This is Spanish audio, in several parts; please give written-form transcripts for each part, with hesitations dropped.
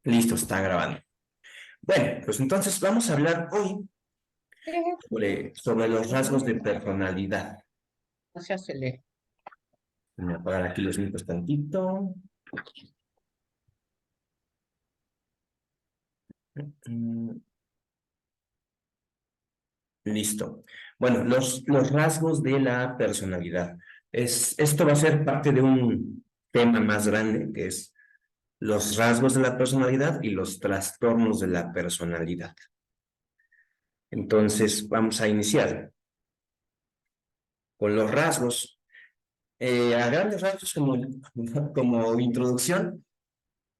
Listo, está grabando. Bueno, pues entonces vamos a hablar hoy sobre los rasgos de personalidad. No se acelere. Voy a apagar aquí los micros tantito. Mm, Listo. Bueno, los rasgos de la personalidad. Esto va a ser parte de un tema más grande, que es los rasgos de la personalidad y los trastornos de la personalidad. Entonces, vamos a iniciar con los rasgos. A grandes rasgos, como introducción,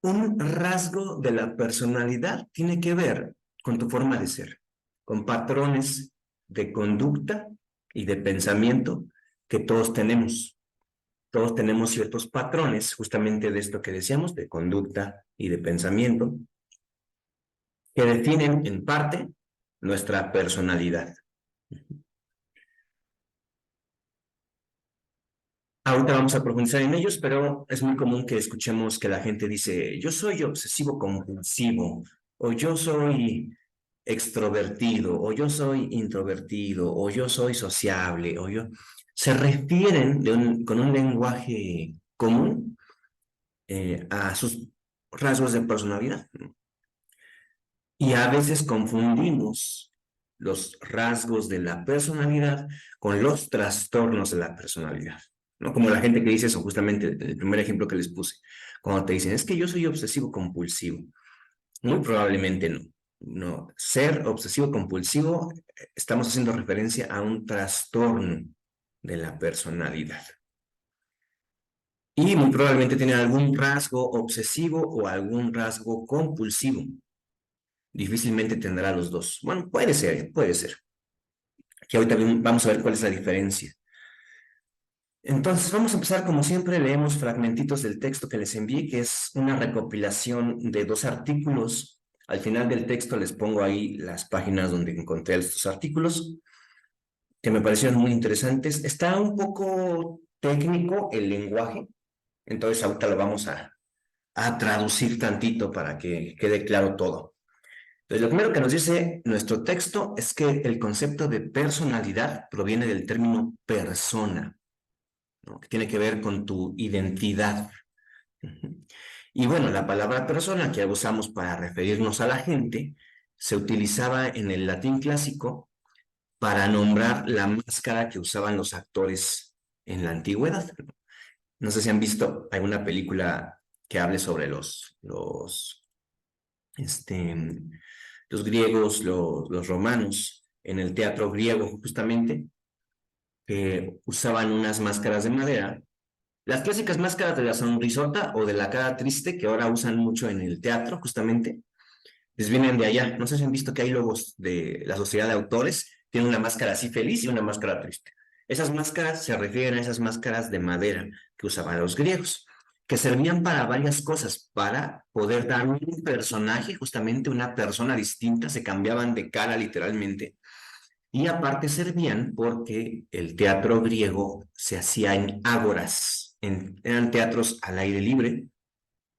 un rasgo de la personalidad tiene que ver con tu forma de ser, con patrones de conducta y de pensamiento que todos tenemos. Todos tenemos ciertos patrones, justamente de esto que decíamos, de conducta y de pensamiento, que definen en parte nuestra personalidad. Ahorita vamos a profundizar en ellos, pero es muy común que escuchemos que la gente dice, yo soy obsesivo compulsivo, o yo soy extrovertido, o yo soy introvertido, o yo soy sociable, o yo... Se refieren con un lenguaje común a sus rasgos de personalidad, ¿no? Y a veces confundimos los rasgos de la personalidad con los trastornos de la personalidad, ¿no? Como la gente que dice eso, justamente el primer ejemplo que les puse, cuando te dicen, es que yo soy obsesivo compulsivo. Muy probablemente no. No, ser obsesivo compulsivo, estamos haciendo referencia a un trastorno de la personalidad. Y muy probablemente tiene algún rasgo obsesivo o algún rasgo compulsivo. Difícilmente tendrá los dos. Bueno, puede ser, puede ser. Que ahorita vamos a ver cuál es la diferencia. Entonces, vamos a empezar como siempre, leemos fragmentitos del texto que les envié, que es una recopilación de 2 artículos. Al final del texto les pongo ahí las páginas donde encontré estos artículos, que me parecieron muy interesantes. Está un poco técnico el lenguaje, entonces ahorita lo vamos a traducir tantito para que quede claro todo. Entonces, lo primero que nos dice nuestro texto es que el concepto de personalidad proviene del término persona, ¿no? Que tiene que ver con tu identidad. Y bueno, la palabra persona que usamos para referirnos a la gente se utilizaba en el latín clásico para nombrar la máscara que usaban los actores en la antigüedad. No sé si han visto alguna película que hable sobre este, los griegos, los romanos, en el teatro griego justamente, que usaban unas máscaras de madera. Las clásicas máscaras de la sonrisota o de la cara triste que ahora usan mucho en el teatro, justamente, les vienen de allá. No sé si han visto que hay logos de la sociedad de autores, tienen una máscara así feliz y una máscara triste. Esas máscaras se refieren a esas máscaras de madera que usaban los griegos, que servían para varias cosas, para poder dar un personaje, justamente una persona distinta, se cambiaban de cara literalmente, y aparte servían porque el teatro griego se hacía en ágoras, eran teatros al aire libre.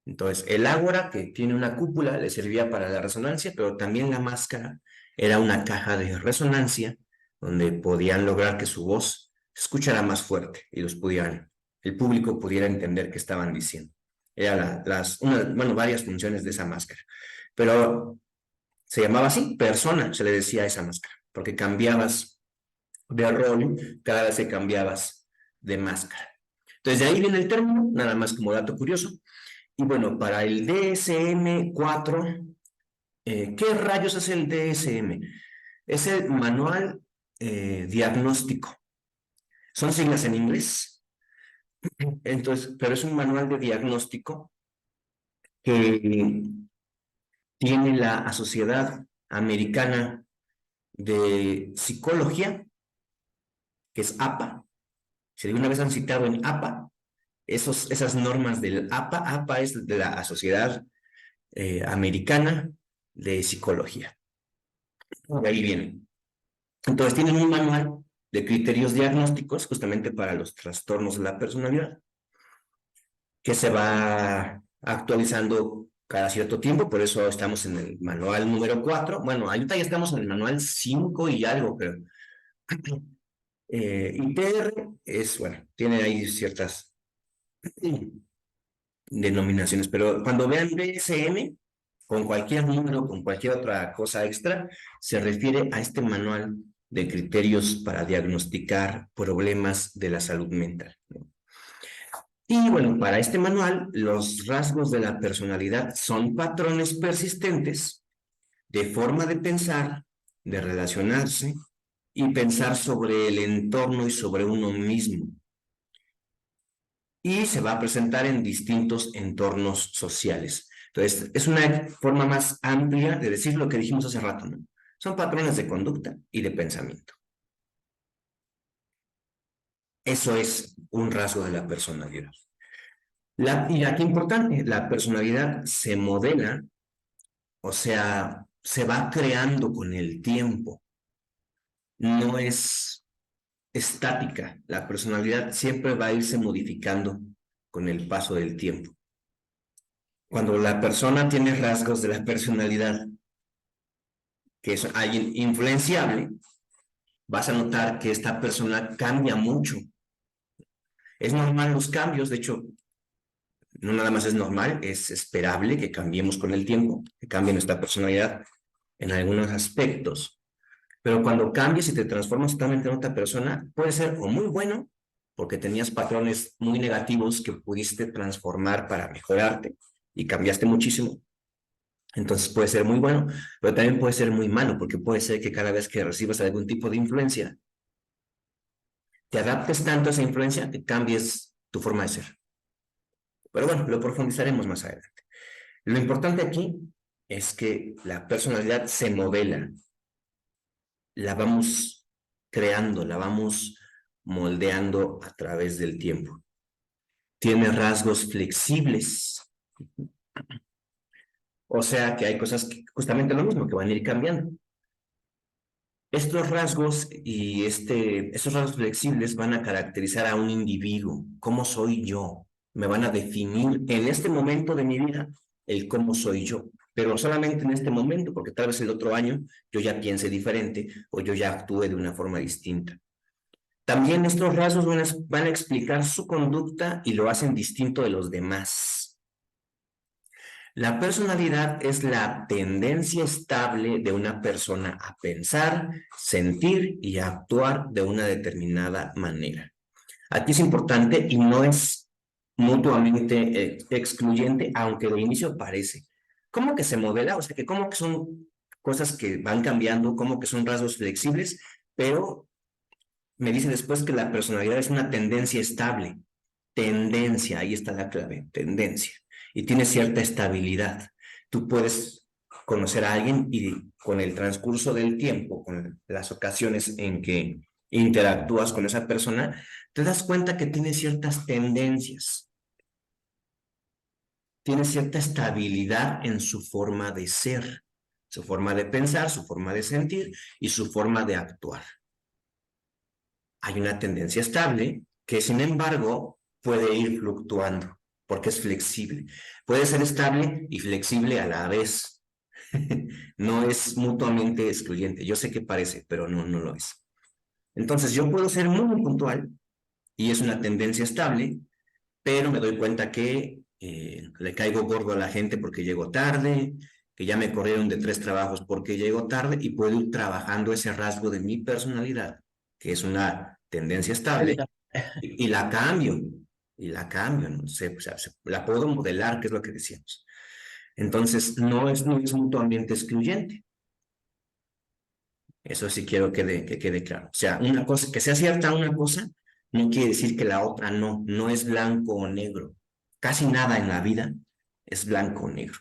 Entonces, el ágora, que tiene una cúpula, le servía para la resonancia, pero también la máscara era una caja de resonancia donde podían lograr que su voz se escuchara más fuerte y el público pudiera entender qué estaban diciendo. Eran varias funciones de esa máscara. Pero se llamaba así, persona, se le decía a esa máscara, porque cambiabas de rol cada vez que cambiabas de máscara. Entonces, de ahí viene el término, nada más como dato curioso. Y bueno, para el DSM-4, ¿qué rayos es el DSM? Es el Manual Diagnóstico. Son siglas en inglés, entonces, pero es un manual de diagnóstico que tiene la Sociedad Americana de Psicología, que es APA. Si alguna vez han citado en APA, esas normas del APA, APA es de la Sociedad Americana de Psicología. De ahí viene. Entonces tienen un manual de criterios diagnósticos justamente para los trastornos de la personalidad que se va actualizando cada cierto tiempo, por eso estamos en el manual número 4. Bueno, ahorita ya estamos en el manual 5 y algo, pero IPR es, bueno, tiene ahí ciertas denominaciones, pero cuando vean DSM, con cualquier número, con cualquier otra cosa extra, se refiere a este manual de criterios para diagnosticar problemas de la salud mental, ¿no? Y bueno, para este manual, los rasgos de la personalidad son patrones persistentes de forma de pensar, de relacionarse y pensar sobre el entorno y sobre uno mismo. Y se va a presentar en distintos entornos sociales. Entonces, es una forma más amplia de decir lo que dijimos hace rato, ¿no? Son patrones de conducta y de pensamiento. Eso es un rasgo de la personalidad. Y aquí importante, la personalidad se modela, o sea, se va creando con el tiempo. No es estática. La personalidad siempre va a irse modificando con el paso del tiempo. Cuando la persona tiene rasgos de la personalidad que es alguien influenciable, vas a notar que esta persona cambia mucho. Es normal los cambios, de hecho, no nada más es normal, es esperable que cambiemos con el tiempo, que cambie nuestra personalidad en algunos aspectos. Pero cuando cambias y te transformas totalmente en otra persona, puede ser o muy bueno, porque tenías patrones muy negativos que pudiste transformar para mejorarte y cambiaste muchísimo. Entonces puede ser muy bueno, pero también puede ser muy malo, porque puede ser que cada vez que recibas algún tipo de influencia, te adaptes tanto a esa influencia que cambies tu forma de ser. Pero bueno, lo profundizaremos más adelante. Lo importante aquí es que la personalidad se modela, la vamos creando, la vamos moldeando a través del tiempo. Tiene rasgos flexibles, o sea que hay cosas que justamente lo mismo, que van a ir cambiando. Estos rasgos y estos rasgos flexibles van a caracterizar a un individuo, cómo soy yo, me van a definir en este momento de mi vida el cómo soy yo, pero solamente en este momento, porque tal vez el otro año yo ya piense diferente o yo ya actúe de una forma distinta. También estos rasgos van a explicar su conducta y lo hacen distinto de los demás. La personalidad es la tendencia estable de una persona a pensar, sentir y a actuar de una determinada manera. Aquí es importante y no es mutuamente excluyente, aunque de inicio parece. ¿Cómo que se modela? O sea, que cómo que son cosas que van cambiando, cómo que son rasgos flexibles, pero me dice después que la personalidad es una tendencia estable. Tendencia, ahí está la clave, tendencia. Y tiene cierta estabilidad. Tú puedes conocer a alguien y con el transcurso del tiempo, con las ocasiones en que interactúas con esa persona, te das cuenta que tiene ciertas tendencias, tiene cierta estabilidad en su forma de ser, su forma de pensar, su forma de sentir y su forma de actuar. Hay una tendencia estable que, sin embargo, puede ir fluctuando porque es flexible. Puede ser estable y flexible a la vez. No es mutuamente excluyente. Yo sé que parece, pero no, no lo es. Entonces, yo puedo ser muy puntual y es una tendencia estable, pero me doy cuenta que le caigo gordo a la gente porque llego tarde, que ya me corrieron de 3 trabajos porque llego tarde y puedo ir trabajando ese rasgo de mi personalidad, que es una tendencia estable, y la cambio, no sé, o sea, la puedo modelar, que es lo que decíamos. Entonces, no es mutuamente excluyente. Eso sí quiero que quede claro. O sea, una cosa, que sea cierta una cosa, no quiere decir que la otra no, no es blanco o negro. Casi nada en la vida es blanco o negro.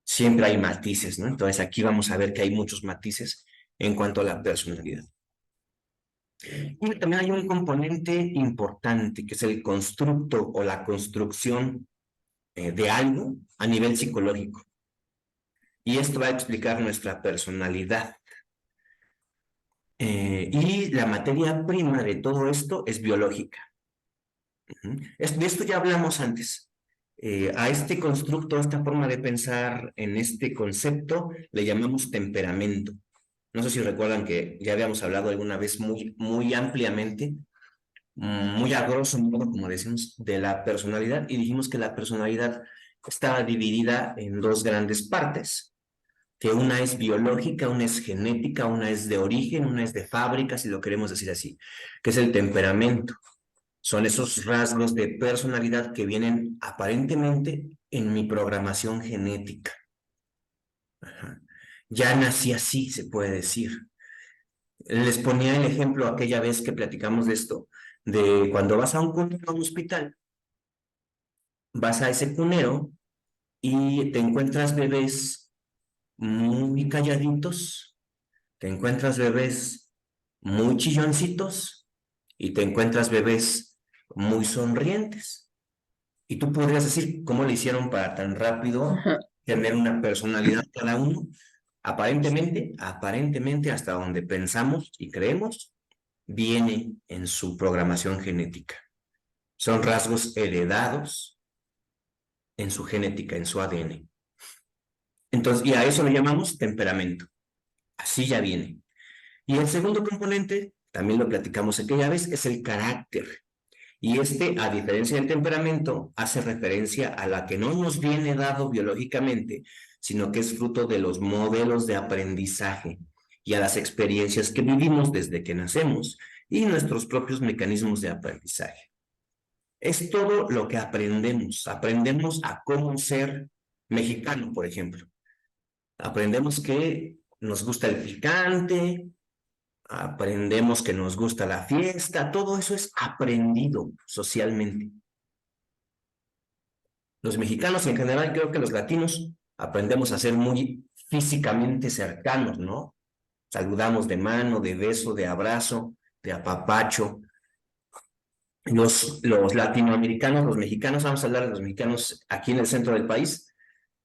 Siempre hay matices, ¿no? Entonces aquí vamos a ver que hay muchos matices en cuanto a la personalidad. Y también hay un componente importante, que es el constructo o la construcción de algo a nivel psicológico. Y esto va a explicar nuestra personalidad. Y la materia prima de todo esto es biológica. De esto ya hablamos antes. A este constructo, a esta forma de pensar en este concepto, le llamamos temperamento. No sé si recuerdan que ya habíamos hablado alguna vez muy ampliamente, muy a grosso modo, como decimos, de la personalidad, y dijimos que la personalidad estaba dividida en dos grandes partes, que una es biológica, una es genética, una es de origen, una es de fábrica, si lo queremos decir así, que es el temperamento. Son esos rasgos de personalidad que vienen aparentemente en mi programación genética. Ajá. Ya nací así, se puede decir. Les ponía el ejemplo aquella vez que platicamos de esto, de cuando vas a un cunero, a un hospital, vas a ese cunero y te encuentras bebés muy calladitos, te encuentras bebés muy chilloncitos y te encuentras bebés muy sonrientes. Y tú podrías decir, ¿cómo le hicieron para tan rápido tener una personalidad cada uno? Aparentemente, hasta donde pensamos y creemos, viene en su programación genética. Son rasgos heredados en su genética, en su ADN. Entonces, y a eso le llamamos temperamento. Así ya viene. Y el segundo componente, también lo platicamos aquella vez, es el carácter. Y este, a diferencia del temperamento, hace referencia a la que no nos viene dado biológicamente, sino que es fruto de los modelos de aprendizaje y a las experiencias que vivimos desde que nacemos y nuestros propios mecanismos de aprendizaje. Es todo lo que aprendemos. Aprendemos a cómo ser mexicano, por ejemplo. Aprendemos que nos gusta el picante, aprendemos que nos gusta la fiesta, todo eso es aprendido socialmente. Los mexicanos en general, creo que los latinos, aprendemos a ser muy físicamente cercanos, ¿no? Saludamos de mano, de beso, de abrazo, de apapacho. Los latinoamericanos, los mexicanos, vamos a hablar de los mexicanos aquí en el centro del país.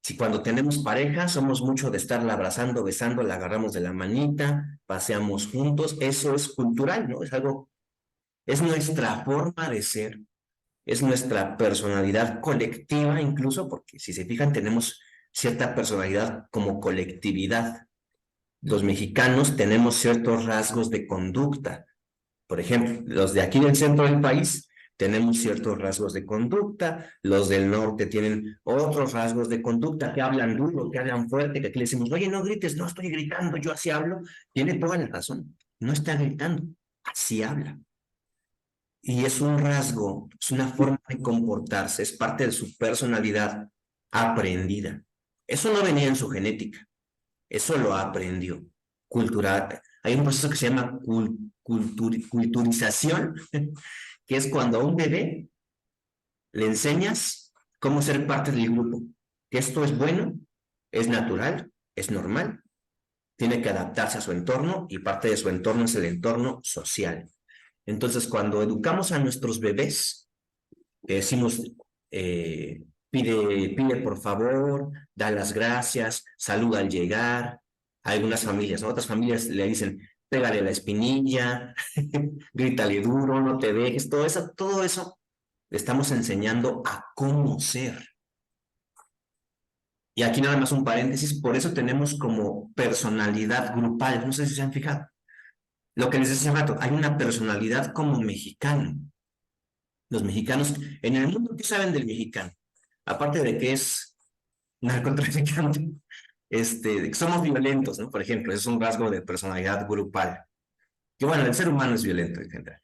Si cuando tenemos pareja somos mucho de estarla abrazando, besando, la agarramos de la manita, paseamos juntos, eso es cultural, ¿no? Es algo, es nuestra forma de ser, es nuestra personalidad colectiva incluso, porque si se fijan tenemos cierta personalidad como colectividad. Los mexicanos tenemos ciertos rasgos de conducta. Por ejemplo, los de aquí del centro del país tenemos ciertos rasgos de conducta, los del norte tienen otros rasgos de conducta, que hablan duro, que hablan fuerte, que aquí le decimos, oye, no grites, no estoy gritando, yo así hablo. Tiene toda la razón, no está gritando, así habla. Y es un rasgo, es una forma de comportarse, es parte de su personalidad aprendida. Eso no venía en su genética, eso lo aprendió. Cultural. Hay un proceso que se llama culturización, que es cuando a un bebé le enseñas cómo ser parte del grupo, que esto es bueno, es natural, es normal, tiene que adaptarse a su entorno y parte de su entorno es el entorno social. Entonces, cuando educamos a nuestros bebés, decimos, pide por favor, da las gracias, saluda al llegar. Hay algunas familias, ¿no? Otras familias le dicen, pégale la espinilla, grítale duro, no te dejes, todo eso le estamos enseñando a cómo ser. Y aquí nada más un paréntesis, por eso tenemos como personalidad grupal, no sé si se han fijado. Lo que les decía hace rato, hay una personalidad como mexicano. Los mexicanos, en el mundo, ¿qué saben del mexicano? Aparte de que es narcotraficante, de que somos violentos, ¿no? Por ejemplo, es un rasgo de personalidad grupal. Que bueno, el ser humano es violento en general.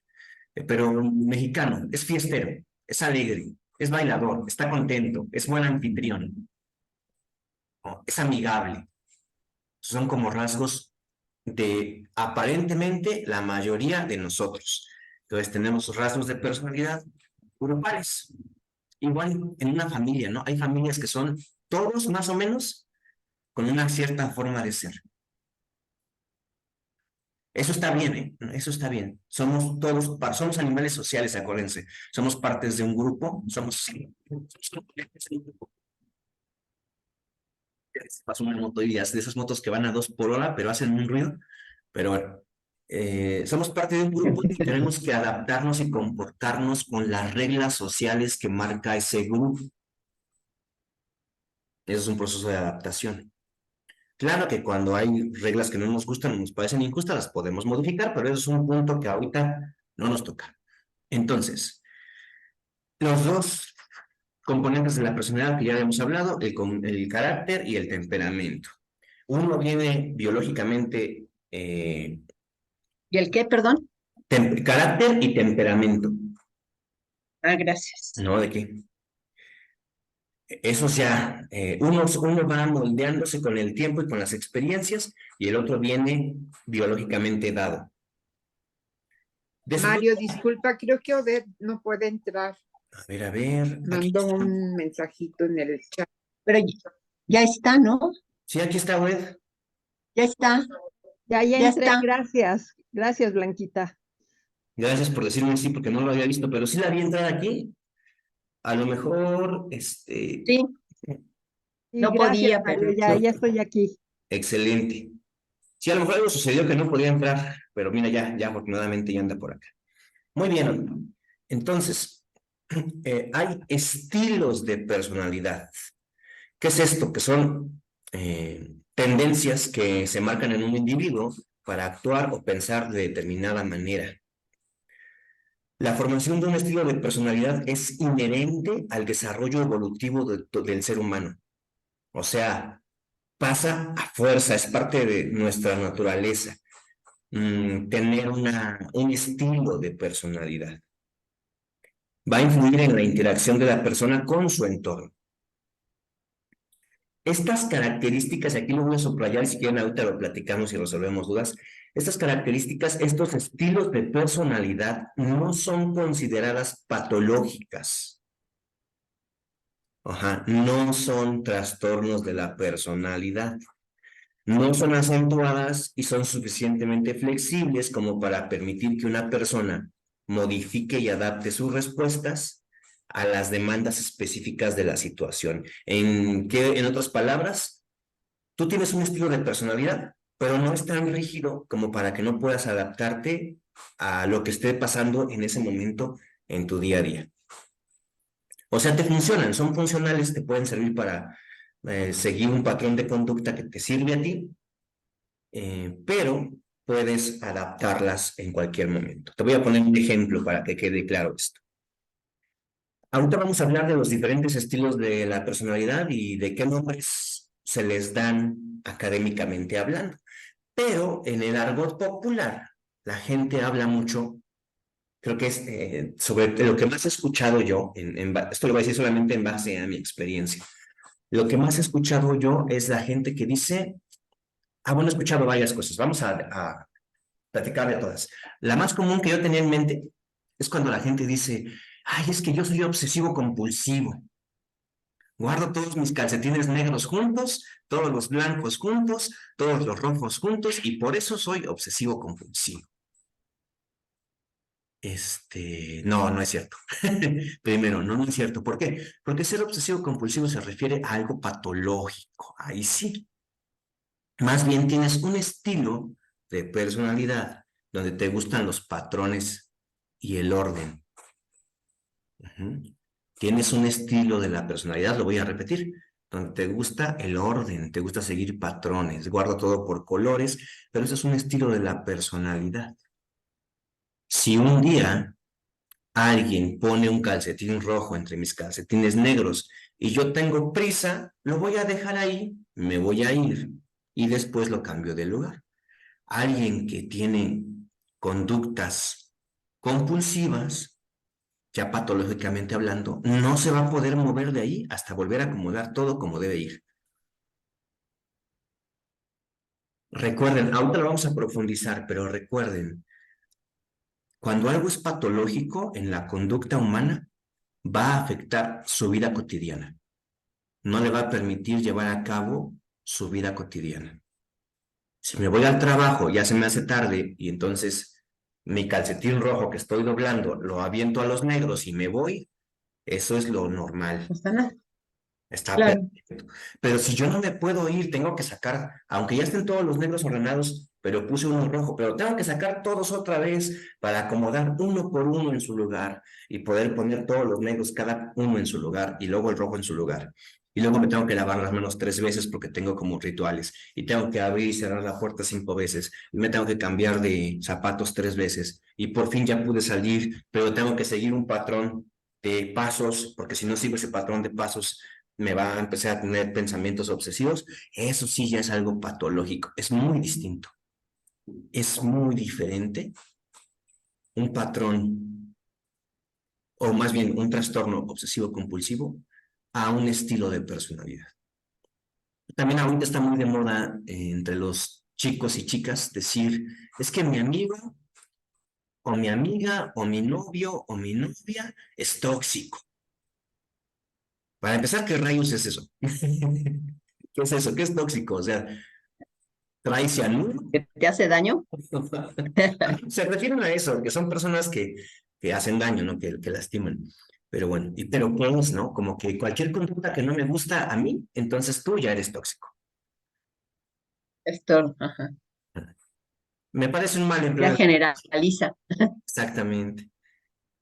Pero un mexicano es fiestero, es alegre, es bailador, está contento, es buen anfitrión, ¿no? Es amigable. Son como rasgos de aparentemente la mayoría de nosotros. Entonces tenemos rasgos de personalidad grupales. Igual en una familia, ¿no? Hay familias que son todos más o menos con una cierta forma de ser. Eso está bien, ¿eh? Eso está bien. Somos todos, somos animales sociales, acuérdense. Somos partes de un grupo, somos... Pasó una moto y de esas motos que van a 2 por hora, pero hacen un ruido. Pero bueno, somos parte de un grupo y tenemos que adaptarnos y comportarnos con las reglas sociales que marca ese grupo. Eso es un proceso de adaptación. Claro que cuando hay reglas que no nos gustan o nos parecen injustas, las podemos modificar, pero eso es un punto que ahorita no nos toca. Entonces, los dos componentes de la personalidad que ya habíamos hablado, el carácter y el temperamento. Uno viene biológicamente, ¿Y el qué, perdón? carácter y temperamento. Ah, gracias. ¿No? ¿De qué? Eso ya, uno va moldeándose con el tiempo y con las experiencias, y el otro viene biológicamente dado. Después, Mario, disculpa, creo que Odette no puede entrar. a ver, aquí Mandó está. un mensajito en el chat. Pero ya está, ¿no? Sí, aquí está, Wed. Ya está, Ya ya entré, está. gracias. Gracias, Blanquita. Gracias por decirme sí, porque no lo había visto, pero sí la vi entrar aquí. A lo mejor, Sí, Y no gracias, podía, Mario, pero no, ya estoy aquí. excelente. Sí, a lo mejor algo sucedió que no podía entrar, pero mira, ya afortunadamente ya anda por acá. Muy bien. Entonces, hay estilos de personalidad. ¿Qué es esto? Que son tendencias que se marcan en un individuo para actuar o pensar de determinada manera. La formación de un estilo de personalidad es inherente al desarrollo evolutivo del ser humano. O sea, pasa a fuerza, es parte de nuestra naturaleza, tener un estilo de personalidad. Va a influir en la interacción de la persona con su entorno. Estas características, aquí lo voy a subrayar, si quieren ahorita lo platicamos y resolvemos dudas, estas características, estos estilos de personalidad no son consideradas patológicas. Ajá, no son trastornos de la personalidad. No son acentuadas y son suficientemente flexibles como para permitir que una persona modifique y adapte sus respuestas a las demandas específicas de la situación. En otras palabras, tú tienes un estilo de personalidad, pero no es tan rígido como para que no puedas adaptarte a lo que esté pasando en ese momento en tu día a día. O sea, te funcionan, son funcionales, te pueden servir para seguir un patrón de conducta que te sirve a ti, pero puedes adaptarlas en cualquier momento. Te voy a poner un ejemplo para que quede claro esto. Ahorita vamos a hablar de los diferentes estilos de la personalidad y de qué nombres se les dan académicamente hablando. Pero en el argot popular, la gente habla mucho, creo que es sobre lo que más he escuchado yo, esto lo voy a decir solamente en base a mi experiencia. Lo que más he escuchado yo es la gente que dice, bueno, he escuchado varias cosas, vamos a platicar de todas. La más común que yo tenía en mente es cuando la gente dice, ay, es que yo soy obsesivo compulsivo. Guardo todos mis calcetines negros juntos, todos los blancos juntos, todos los rojos juntos, y por eso soy obsesivo compulsivo. No es cierto. Primero, no es cierto. ¿Por qué? Porque ser obsesivo compulsivo se refiere a algo patológico. Ahí sí. Más bien tienes un estilo de personalidad donde te gustan los patrones y el orden. Tienes un estilo de la personalidad, lo voy a repetir, donde te gusta el orden, te gusta seguir patrones, guardo todo por colores, pero eso es un estilo de la personalidad. Si un día alguien pone un calcetín rojo entre mis calcetines negros y yo tengo prisa, lo voy a dejar ahí, me voy a ir y después lo cambio de lugar. Alguien que tiene conductas compulsivas, ya patológicamente hablando, no se va a poder mover de ahí hasta volver a acomodar todo como debe ir. Recuerden, ahorita lo vamos a profundizar, pero recuerden, cuando algo es patológico en la conducta humana, va a afectar su vida cotidiana. No le va a permitir llevar a cabo su vida cotidiana. Si me voy al trabajo, ya se me hace tarde y entonces mi calcetín rojo que estoy doblando lo aviento a los negros y me voy, eso es lo normal. Está claro. perfecto. Pero si yo no me puedo ir, tengo que sacar, aunque ya estén todos los negros ordenados, pero puse uno rojo, pero tengo que sacar todos otra vez para acomodar uno por uno en su lugar y poder poner todos los negros cada uno en su lugar y luego el rojo en su lugar. Y luego me tengo que lavar las manos 3 veces porque tengo como rituales. Y tengo que abrir y cerrar la puerta 5 veces. Y me tengo que cambiar de zapatos 3 veces. Y por fin ya pude salir, pero tengo que seguir un patrón de pasos, porque si no sigo ese patrón de pasos, me va a empezar a tener pensamientos obsesivos. Eso sí ya es algo patológico. Es muy distinto. Es muy diferente un patrón, o más bien un trastorno obsesivo compulsivo, a un estilo de personalidad. También ahorita está muy de moda entre los chicos y chicas decir, es que mi amigo o mi amiga o mi novio o mi novia es tóxico. Para empezar, ¿qué rayos es eso? ¿Qué es eso? ¿Qué es tóxico? O sea, ¿trae cianuro? ¿Que te hace daño? Se refieren a eso, que son personas que hacen daño, ¿no? Que lastiman. Pero bueno, pero pues, ¿no? Como que cualquier conducta que no me gusta a mí, entonces tú ya eres tóxico. Esto, ajá. Me parece un mal Ya empleo. generaliza. Exactamente.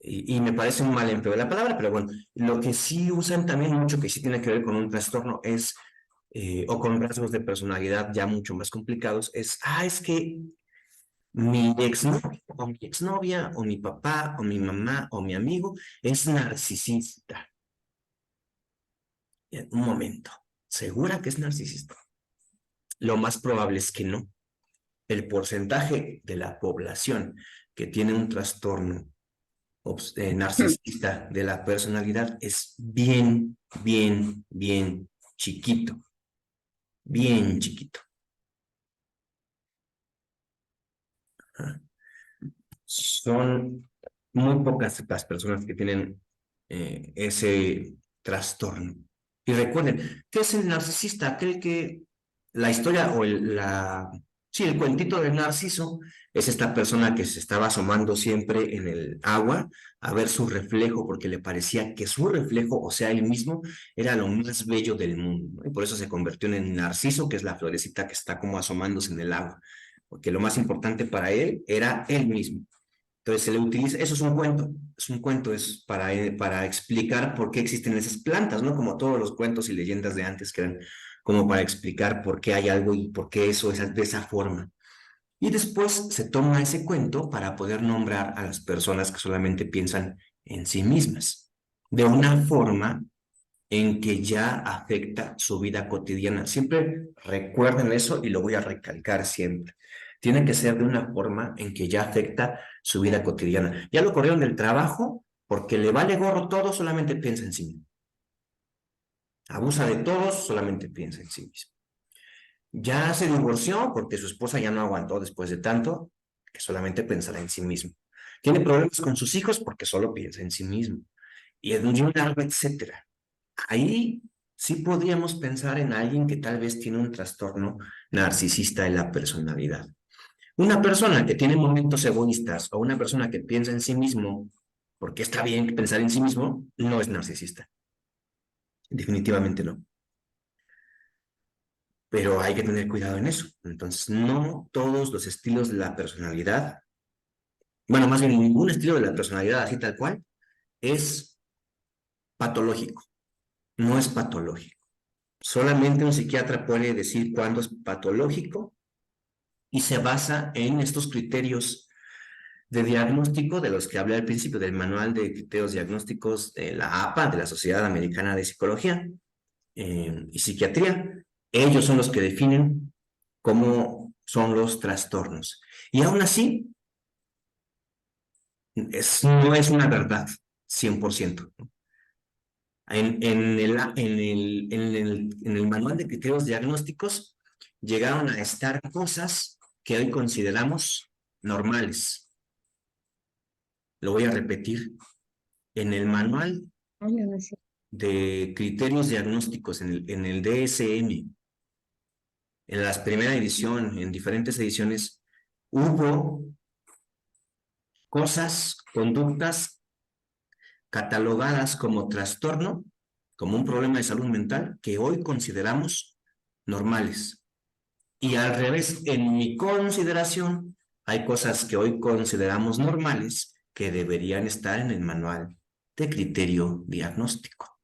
Y me parece un mal empleo de la palabra, pero bueno, lo que sí usan también mucho, que sí tiene que ver con un trastorno, es, o con rasgos de personalidad ya mucho más complicados, es que mi exnovio, o mi exnovia, o mi papá, o mi mamá, o mi amigo, es narcisista. Un momento, ¿segura que es narcisista? Lo más probable es que no. El porcentaje de la población que tiene un trastorno narcisista de la personalidad es bien, bien, bien chiquito. Bien chiquito. Son muy pocas las personas que tienen ese trastorno. Y recuerden, ¿qué es el narcisista? Aquel que la historia o sí, el cuentito del Narciso es esta persona que se estaba asomando siempre en el agua a ver su reflejo porque le parecía que su reflejo, o sea, él mismo, era lo más bello del mundo, ¿no? Y por eso se convirtió en el Narciso, que es la florecita que está como asomándose en el agua, porque lo más importante para él era él mismo. Entonces se le utiliza, eso es un cuento, es para explicar por qué existen esas plantas, ¿no? Como todos los cuentos y leyendas de antes que eran como para explicar por qué hay algo y por qué eso es de esa forma. Y después se toma ese cuento para poder nombrar a las personas que solamente piensan en sí mismas, de una forma en que ya afecta su vida cotidiana. Siempre recuerden eso y lo voy a recalcar siempre. Tiene que ser de una forma en que ya afecta su vida cotidiana. Ya lo corrieron del trabajo porque le vale gorro todo, solamente piensa en sí mismo. Abusa de todos, solamente piensa en sí mismo. Ya se divorció porque su esposa ya no aguantó después de tanto, que solamente pensará en sí mismo. Tiene problemas con sus hijos porque solo piensa en sí mismo. Y en un largo, etcétera. Ahí sí podríamos pensar en alguien que tal vez tiene un trastorno narcisista de la personalidad. Una persona que tiene momentos egoístas o una persona que piensa en sí mismo, porque está bien pensar en sí mismo, no es narcisista. Definitivamente no. Pero hay que tener cuidado en eso. Entonces, no todos los estilos de la personalidad, bueno, más bien ningún estilo de la personalidad así tal cual, es patológico. No es patológico. Solamente un psiquiatra puede decir cuándo es patológico y se basa en estos criterios de diagnóstico de los que hablé al principio, del Manual de Criterios Diagnósticos de la APA, de la Sociedad Americana de Psicología y Psiquiatría. Ellos son los que definen cómo son los trastornos. Y aún así, no es una verdad 100%. En el Manual de Criterios Diagnósticos llegaron a estar cosas que hoy consideramos normales. Lo voy a repetir. En el Manual de Criterios Diagnósticos, en el DSM, en la primera edición, en diferentes ediciones, hubo cosas, conductas catalogadas como trastorno, como un problema de salud mental, que hoy consideramos normales. Y al revés, en mi consideración, hay cosas que hoy consideramos normales que deberían estar en el manual de criterio diagnóstico.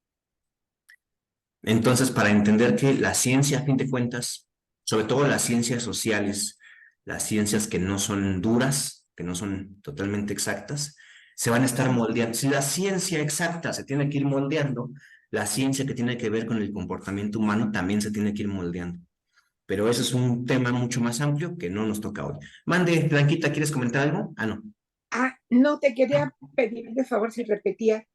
Entonces, para entender que la ciencia, a fin de cuentas, sobre todo las ciencias sociales, las ciencias que no son duras, que no son totalmente exactas, se van a estar moldeando. Si la ciencia exacta se tiene que ir moldeando, la ciencia que tiene que ver con el comportamiento humano también se tiene que ir moldeando. Pero ese es un tema mucho más amplio que no nos toca hoy. Mande, Blanquita, ¿quieres comentar algo? Ah, no. No, te quería pedir de favor si repetía.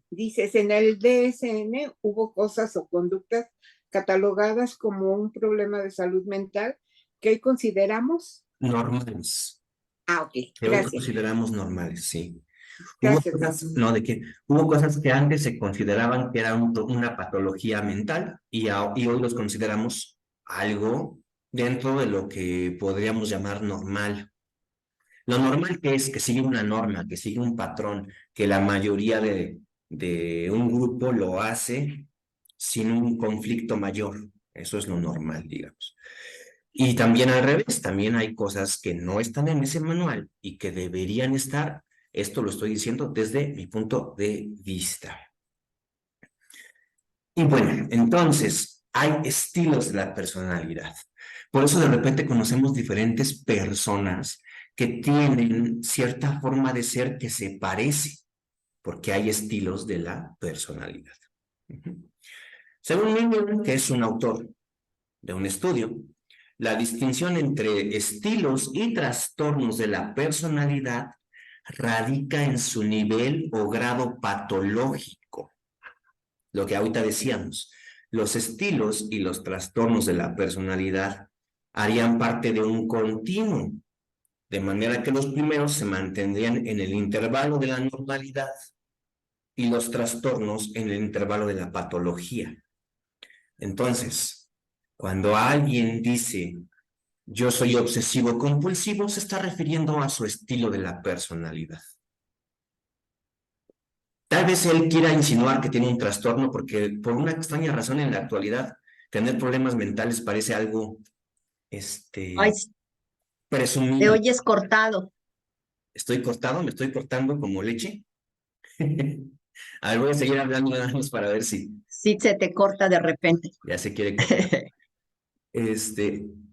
Dices, en el DSM hubo cosas o conductas catalogadas como un problema de salud mental que hoy consideramos. Normales. Ok, Que hoy gracias. consideramos normales, sí. Hubo Gracias. cosas, no, de que hubo cosas que antes se consideraban que era una patología mental y hoy los consideramos algo dentro de lo que podríamos llamar normal. Lo normal que es que sigue una norma, que sigue un patrón, que la mayoría de un grupo lo hace sin un conflicto mayor. Eso es lo normal, digamos. Y también al revés, también hay cosas que no están en ese manual y que deberían estar. Esto lo estoy diciendo desde mi punto de vista. Y bueno, entonces hay estilos de la personalidad. Por eso de repente conocemos diferentes personas que tienen cierta forma de ser que se parece, porque hay estilos de la personalidad. Según Milner, que es un autor de un estudio, la distinción entre estilos y trastornos de la personalidad radica en su nivel o grado patológico. Lo que ahorita decíamos, los estilos y los trastornos de la personalidad harían parte de un continuo, de manera que los primeros se mantendrían en el intervalo de la normalidad y los trastornos en el intervalo de la patología. Entonces, cuando alguien dice yo soy obsesivo compulsivo, se está refiriendo a su estilo de la personalidad. Tal vez él quiera insinuar que tiene un trastorno porque por una extraña razón en la actualidad tener problemas mentales parece algo Ay, te presumible. oyes cortado. ¿Estoy cortado? ¿Me estoy cortando como leche? A ver, voy a seguir hablando nada más para ver si Sí, se te corta de repente. ya se quiere cortar.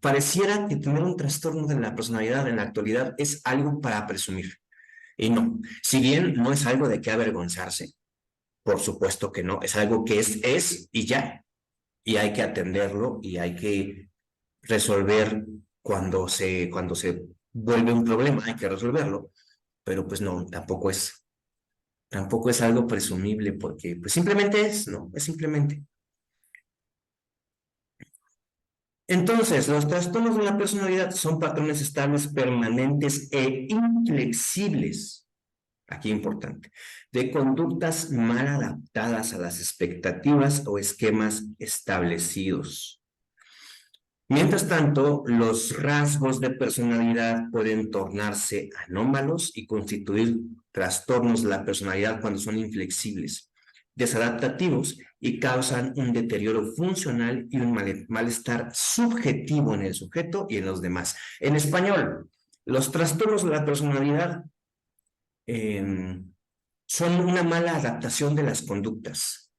Pareciera que tener un trastorno de la personalidad en la actualidad es algo para presumir. Y no, si bien no es algo de qué avergonzarse, por supuesto que no, es algo que es y ya. Y hay que atenderlo y hay que resolver cuando se vuelve un problema, hay que resolverlo, pero pues no, tampoco es algo presumible porque pues simplemente es, ¿no? Es simplemente. Entonces, los trastornos de la personalidad son patrones estables, permanentes e inflexibles, aquí importante, de conductas mal adaptadas a las expectativas o esquemas establecidos. Mientras tanto, los rasgos de personalidad pueden tornarse anómalos y constituir trastornos de la personalidad cuando son inflexibles, desadaptativos y causan un deterioro funcional y un malestar subjetivo en el sujeto y en los demás. En español, los trastornos de la personalidad son una mala adaptación de las conductas.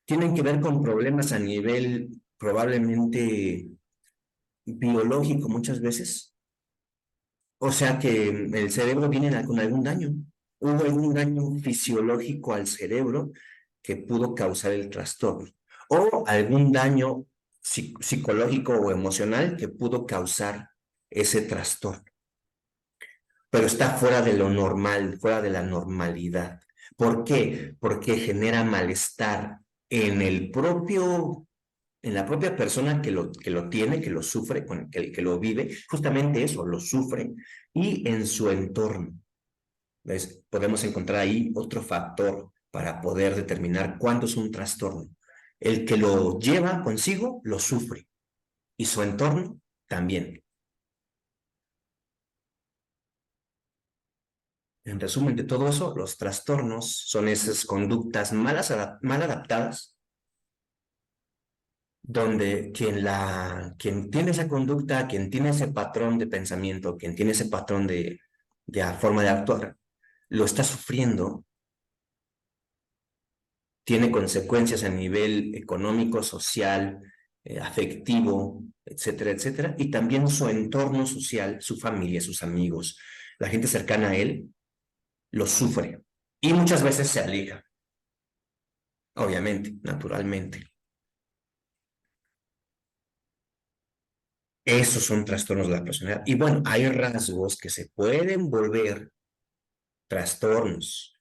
Tienen que ver con problemas a nivel probablemente biológico muchas veces. O sea que el cerebro viene con algún daño. Hubo algún daño fisiológico al cerebro que pudo causar el trastorno. O algún daño psicológico o emocional que pudo causar ese trastorno. Pero está fuera de lo normal, fuera de la normalidad. ¿Por qué? Porque genera malestar en en la propia persona que lo tiene, que lo sufre, que lo vive, justamente eso, lo sufre, y en su entorno. ¿Ves? Podemos encontrar ahí otro factor para poder determinar cuándo es un trastorno. El que lo lleva consigo lo sufre, y su entorno también. En resumen de todo eso, los trastornos son esas conductas mal adaptadas, donde quien tiene esa conducta, quien tiene ese patrón de pensamiento, quien tiene ese patrón de forma de actuar, lo está sufriendo tiene consecuencias a nivel económico, social, afectivo, etcétera, etcétera, y también su entorno social, su familia, sus amigos, la gente cercana a él, lo sufre y muchas veces se aleja, obviamente, naturalmente. Esos son trastornos de la personalidad. Y bueno, hay rasgos que se pueden volver trastornos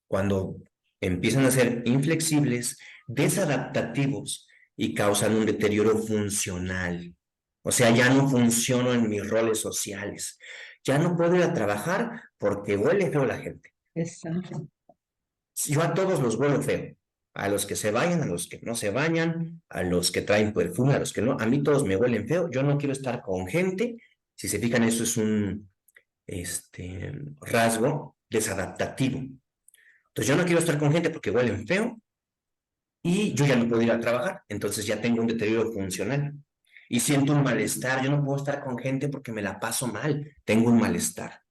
cuando empiezan a ser inflexibles, desadaptativos y causan un deterioro funcional. O sea, ya no funciono en mis roles sociales. Ya no puedo ir a trabajar porque huele feo la gente. Exacto. Yo a todos los huelo feo. A los que se bañan, a los que no se bañan, a los que traen perfume, a los que no. A mí todos me huelen feo. Yo no quiero estar con gente. Si se fijan, eso es un rasgo desadaptativo. Entonces yo no quiero estar con gente porque huelen feo y yo ya no puedo ir a trabajar. Entonces ya tengo un deterioro funcional. Y siento un malestar. Yo no puedo estar con gente porque me la paso mal. Tengo un malestar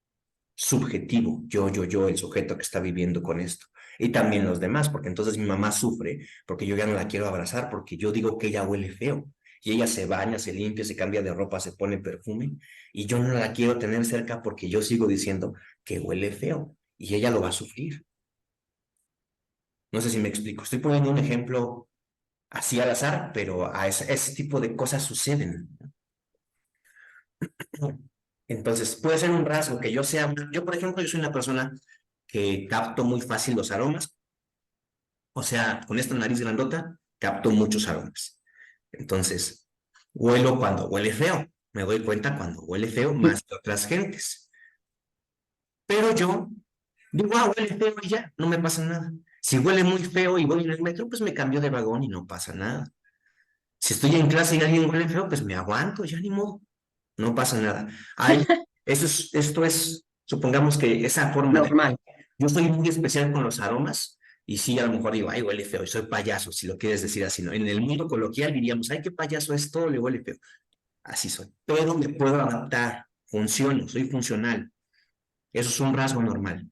subjetivo. Yo, el sujeto que está viviendo con esto. Y también los demás, porque entonces mi mamá sufre porque yo ya no la quiero abrazar porque yo digo que ella huele feo. Y ella se baña, se limpia, se cambia de ropa, se pone perfume. Y yo no la quiero tener cerca porque yo sigo diciendo que huele feo. Y ella lo va a sufrir. No sé si me explico. Estoy poniendo un ejemplo así al azar, pero a ese tipo de cosas suceden. Entonces, puede ser un rasgo que yo sea, yo por ejemplo, yo soy una persona que capto muy fácil los aromas, o sea, con esta nariz grandota, capto muchos aromas. Entonces, huelo cuando huele feo, me doy cuenta cuando huele feo más que otras gentes. Pero yo digo, huele feo y ya, no me pasa nada. Si huele muy feo y voy en el metro, pues me cambio de vagón y no pasa nada. Si estoy en clase y alguien huele feo, pues me aguanto, ya ni modo, no pasa nada. Esto es, supongamos que esa forma de... Normal. Yo soy muy especial con los aromas y sí, a lo mejor digo, ay, huele feo, y soy payaso, si lo quieres decir así, ¿no? En el mundo coloquial diríamos, ay, qué payaso es, todo le huele feo. Así soy. Pero me puedo adaptar, funciono, soy funcional. Eso es un rasgo normal.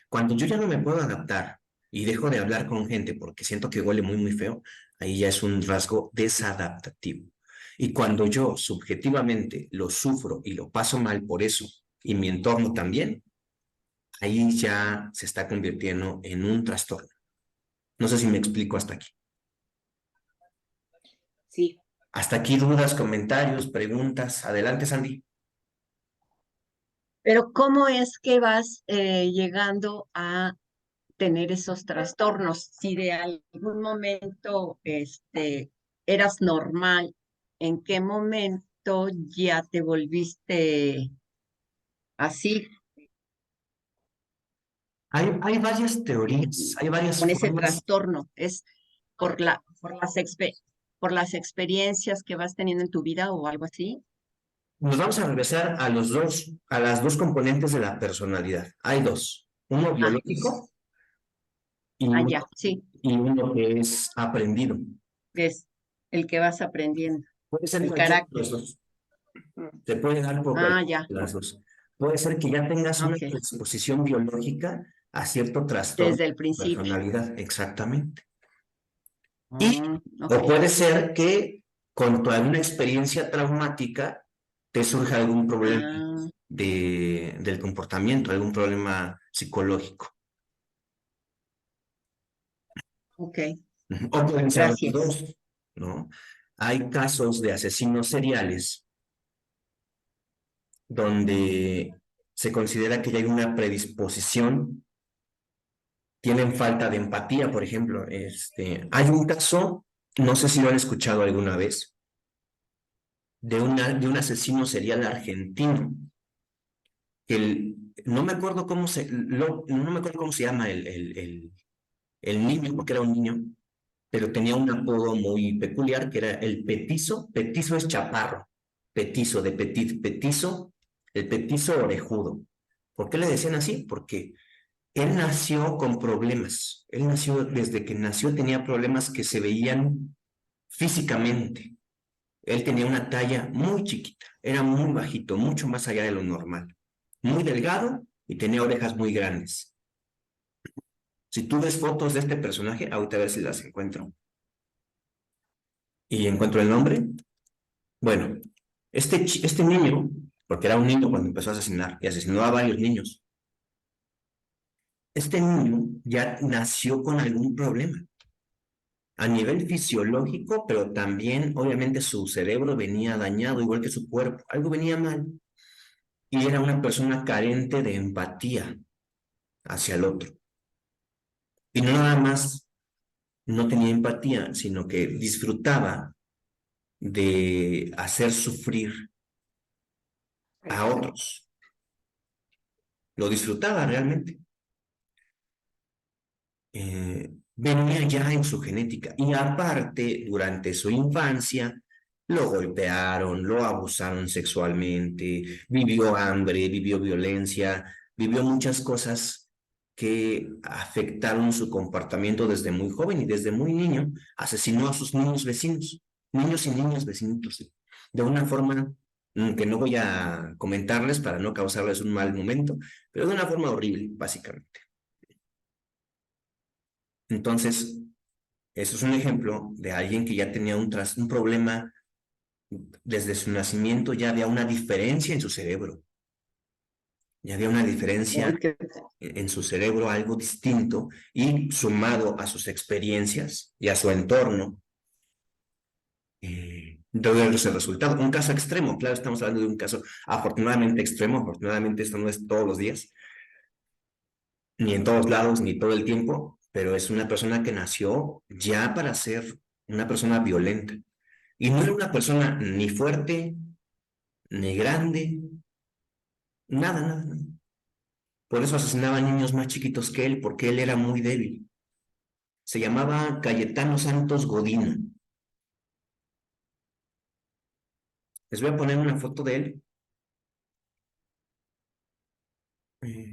Cuando yo ya no me puedo adaptar y dejo de hablar con gente porque siento que huele muy, muy feo, ahí ya es un rasgo desadaptativo. Y cuando yo subjetivamente lo sufro y lo paso mal por eso, y mi entorno también, ahí ya se está convirtiendo en un trastorno. No sé si me explico hasta aquí. Sí. Hasta aquí dudas, comentarios, preguntas. Adelante, Sandy. Pero ¿cómo es que vas llegando a tener esos trastornos? Si de algún momento eras normal, ¿en qué momento ya te volviste así, Hay varias teorías, hay varias con ese formas. trastorno? ¿Es por las experiencias que vas teniendo en tu vida o algo así? Nos vamos a regresar a las dos componentes de la personalidad. Hay dos, uno Ah, biológico y ya, sí, uno que es aprendido. es el que vas aprendiendo, Puede ser el cualquiera de carácter. los dos. Se puede dar por Ah, cualquiera ya, de las dos. Puede ser que ya tengas una ok, predisposición biológica a cierto trastorno desde el de principio. personalidad, exactamente. Y, Ok. o puede ser que con tu alguna experiencia traumática te surja algún problema Ah, del comportamiento, algún problema psicológico. ok, O pueden ser los gracias. dos, ¿no? Hay casos de asesinos seriales donde se considera que ya hay una predisposición, tienen falta de empatía, por ejemplo. Hay un caso, no sé si lo han escuchado alguna vez, de un asesino serial argentino. No me acuerdo no me acuerdo cómo se llama el niño, porque era un niño, pero tenía un apodo muy peculiar que era el petizo. Petizo es chaparro, petizo de petizo, el petizo orejudo. ¿Por qué le decían así? Porque él nació con problemas. Él nació, desde que nació tenía problemas que se veían físicamente. Él tenía una talla muy chiquita, era muy bajito, mucho más allá de lo normal. Muy delgado y tenía orejas muy grandes. Si tú ves fotos de este personaje, ahorita a ver si las encuentro. Y encuentro el nombre. Bueno, este niño, porque era un niño cuando empezó a asesinar, y asesinó a varios niños. Este niño ya nació con algún problema a nivel fisiológico, pero también obviamente su cerebro venía dañado, igual que su cuerpo, algo venía mal. Y era una persona carente de empatía hacia el otro. Y no nada más no tenía empatía, sino que disfrutaba de hacer sufrir a otros. Lo disfrutaba realmente. Venía ya en su genética. Y aparte, durante su infancia, lo golpearon, lo abusaron sexualmente, vivió hambre, vivió violencia, vivió muchas cosas que afectaron su comportamiento desde muy joven y desde muy niño asesinó a sus niños vecinos, niños y niñas vecinitos, de una forma que no voy a comentarles para no causarles un mal momento, pero de una forma horrible, básicamente. Entonces, eso es un ejemplo de alguien que ya tenía un problema desde su nacimiento, ya había una diferencia en su cerebro, ya había una diferencia Uy, qué- en su cerebro, algo distinto, y sumado a sus experiencias y a su entorno, debe ese resultado. Un caso extremo, claro, estamos hablando de un caso afortunadamente extremo, afortunadamente esto no es todos los días, ni en todos lados, ni todo el tiempo, pero es una persona que nació ya para ser una persona violenta. Y no era una persona ni fuerte, ni grande, nada, nada, nada. Por eso asesinaba a niños más chiquitos que él, porque él era muy débil. Se llamaba Cayetano Santos Godina. Les voy a poner una foto de él,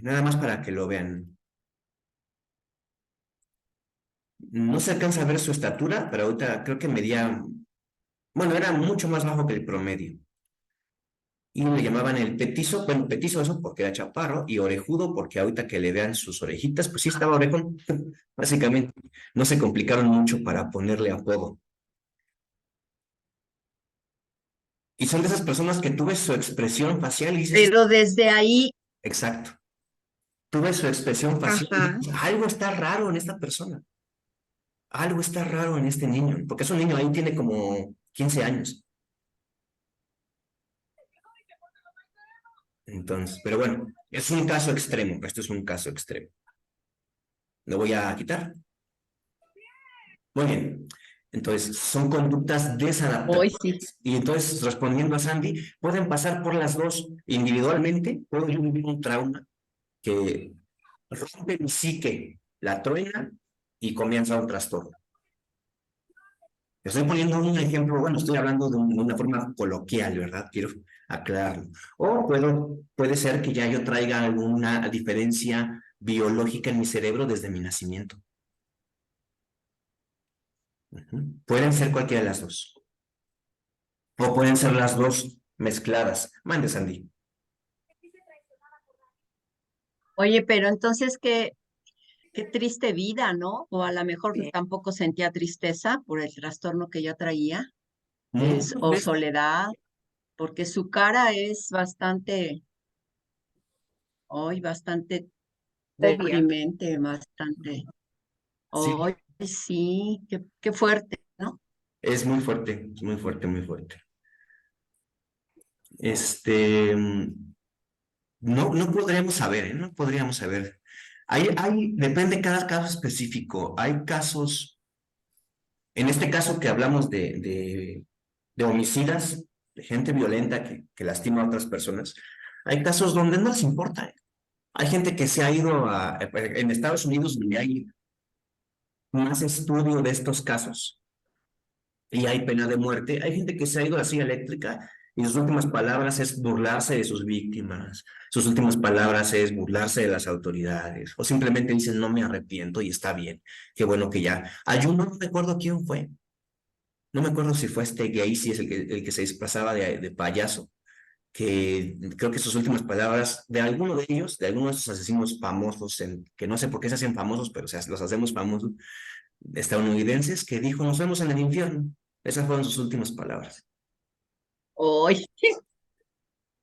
nada más para que lo vean. No se alcanza a ver su estatura, pero ahorita creo que medía, bueno, era mucho más bajo que el promedio. Y le llamaban el petizo, bueno, petizo eso porque era chaparro, y orejudo porque ahorita que le vean sus orejitas, pues sí estaba orejón, básicamente. No se complicaron mucho para ponerle apodo. Y son de esas personas que tú ves su expresión facial y dices, Pero desde ahí, exacto, tú ves su expresión facial y Ajá. dices, algo está raro en esta persona, algo está raro en este niño, porque es un niño, ahí tiene como 15 años. Entonces, pero bueno, es un caso extremo, esto es un caso extremo. Lo voy a quitar. Muy bien. Entonces, son conductas hoy desadaptativas. sí. Y entonces, respondiendo a Sandy, pueden pasar por las dos individualmente. Puedo yo vivir un trauma que rompe mi psique, la truena y comienza un trastorno. Estoy poniendo un ejemplo, bueno, estoy hablando de una forma coloquial, ¿verdad? Quiero aclararlo. O puede ser que ya yo traiga alguna diferencia biológica en mi cerebro desde mi nacimiento. Pueden ser cualquiera de las dos. O pueden ser las dos mezcladas. Mande, Sandy. Oye, pero entonces qué triste vida, ¿no? O a lo mejor Sí. tampoco sentía tristeza por el trastorno que yo traía, Muchas o veces. soledad, porque su cara es bastante, hoy bastante Obvia. deprimente, bastante, Sí, hoy sí, qué fuerte, ¿no? es muy fuerte, es muy fuerte, muy fuerte. Este, no podríamos saber, ¿eh? No podríamos saber. Depende cada caso específico. Hay casos, en este caso que hablamos de homicidas, de gente violenta que lastima a otras personas, hay casos donde no les importa. ¿Eh? Hay gente que se ha ido en Estados Unidos, donde hay más estudio de estos casos y hay pena de muerte, hay gente que se ha ido a la silla eléctrica y sus últimas palabras es burlarse de sus víctimas, sus últimas palabras es burlarse de las autoridades, o simplemente dicen no me arrepiento y está bien, qué bueno que ya. Hay uno, no me acuerdo quién fue, no me acuerdo si fue este Gacy, es el que se disfrazaba de payaso, que creo que sus últimas palabras de alguno de ellos, de alguno de esos asesinos famosos, que no sé por qué se hacen famosos, pero los hacemos famosos, estadounidenses, que dijo, nos vemos en el infierno. Esas fueron sus últimas palabras. Uy,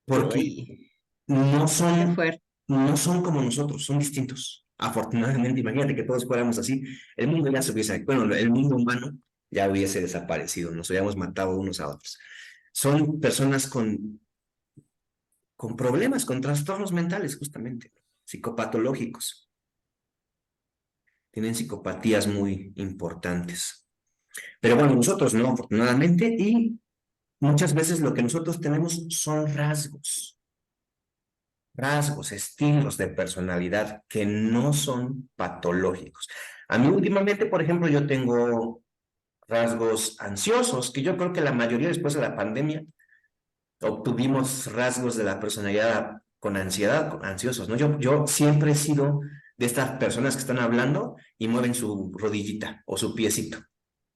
Porque uy, no qué son, fuerte. no son como nosotros, son distintos. Afortunadamente, imagínate que todos fuéramos así, el mundo ya se hubiese, bueno, el mundo humano ya hubiese desaparecido, nos hubiéramos matado unos a otros. Son personas con problemas, con trastornos mentales, justamente, psicopatológicos. Tienen psicopatías muy importantes. Pero bueno, nosotros no, afortunadamente, y muchas veces lo que nosotros tenemos son rasgos, estilos de personalidad que no son patológicos. A mí últimamente, por ejemplo, yo tengo rasgos ansiosos, que yo creo que la mayoría después de la pandemia obtuvimos rasgos de la personalidad con ansiedad, ansiosos, ¿no? Yo siempre he sido de estas personas que están hablando y mueven su rodillita o su piecito,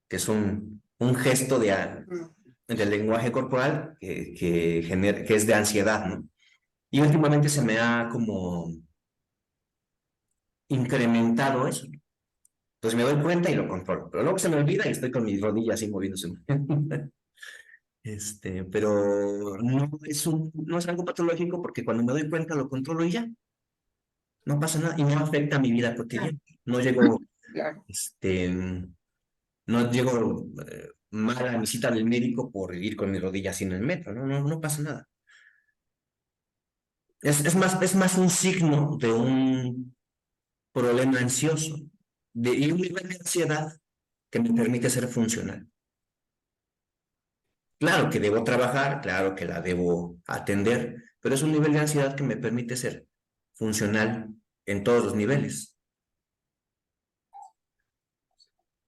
que es un gesto del lenguaje corporal que es de ansiedad, ¿no? Y últimamente se me ha como incrementado eso. Entonces me doy cuenta y lo controlo, pero luego se me olvida y estoy con mis rodillas así moviéndose. Pero no es algo patológico porque cuando me doy cuenta lo controlo y ya, no pasa nada y no afecta a mi vida Claro, cotidiana. No llego, claro. no llego mal a mi cita del médico por ir con mis rodillas así en el metro, no pasa nada. Es más un signo de un problema ansioso y un nivel de ansiedad que me permite ser funcional. Claro que debo trabajar, claro que la debo atender, pero es un nivel de ansiedad que me permite ser funcional en todos los niveles.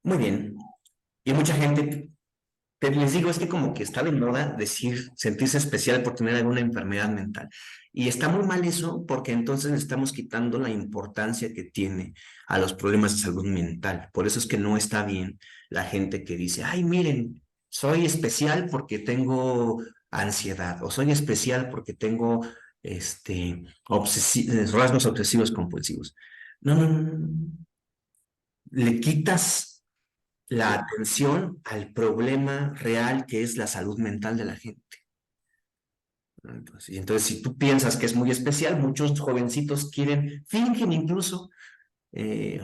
Muy bien. Y mucha gente, les digo, es que como que está de moda decir, sentirse especial por tener alguna enfermedad mental. Y está muy mal eso porque entonces le estamos quitando la importancia que tiene a los problemas de salud mental. Por eso es que no está bien la gente que dice, ay, miren, soy especial porque tengo ansiedad o soy especial porque tengo rasgos obsesivos compulsivos. No. Le quitas la atención al problema real que es la salud mental de la gente. Entonces, si tú piensas que es muy especial, muchos jovencitos fingen incluso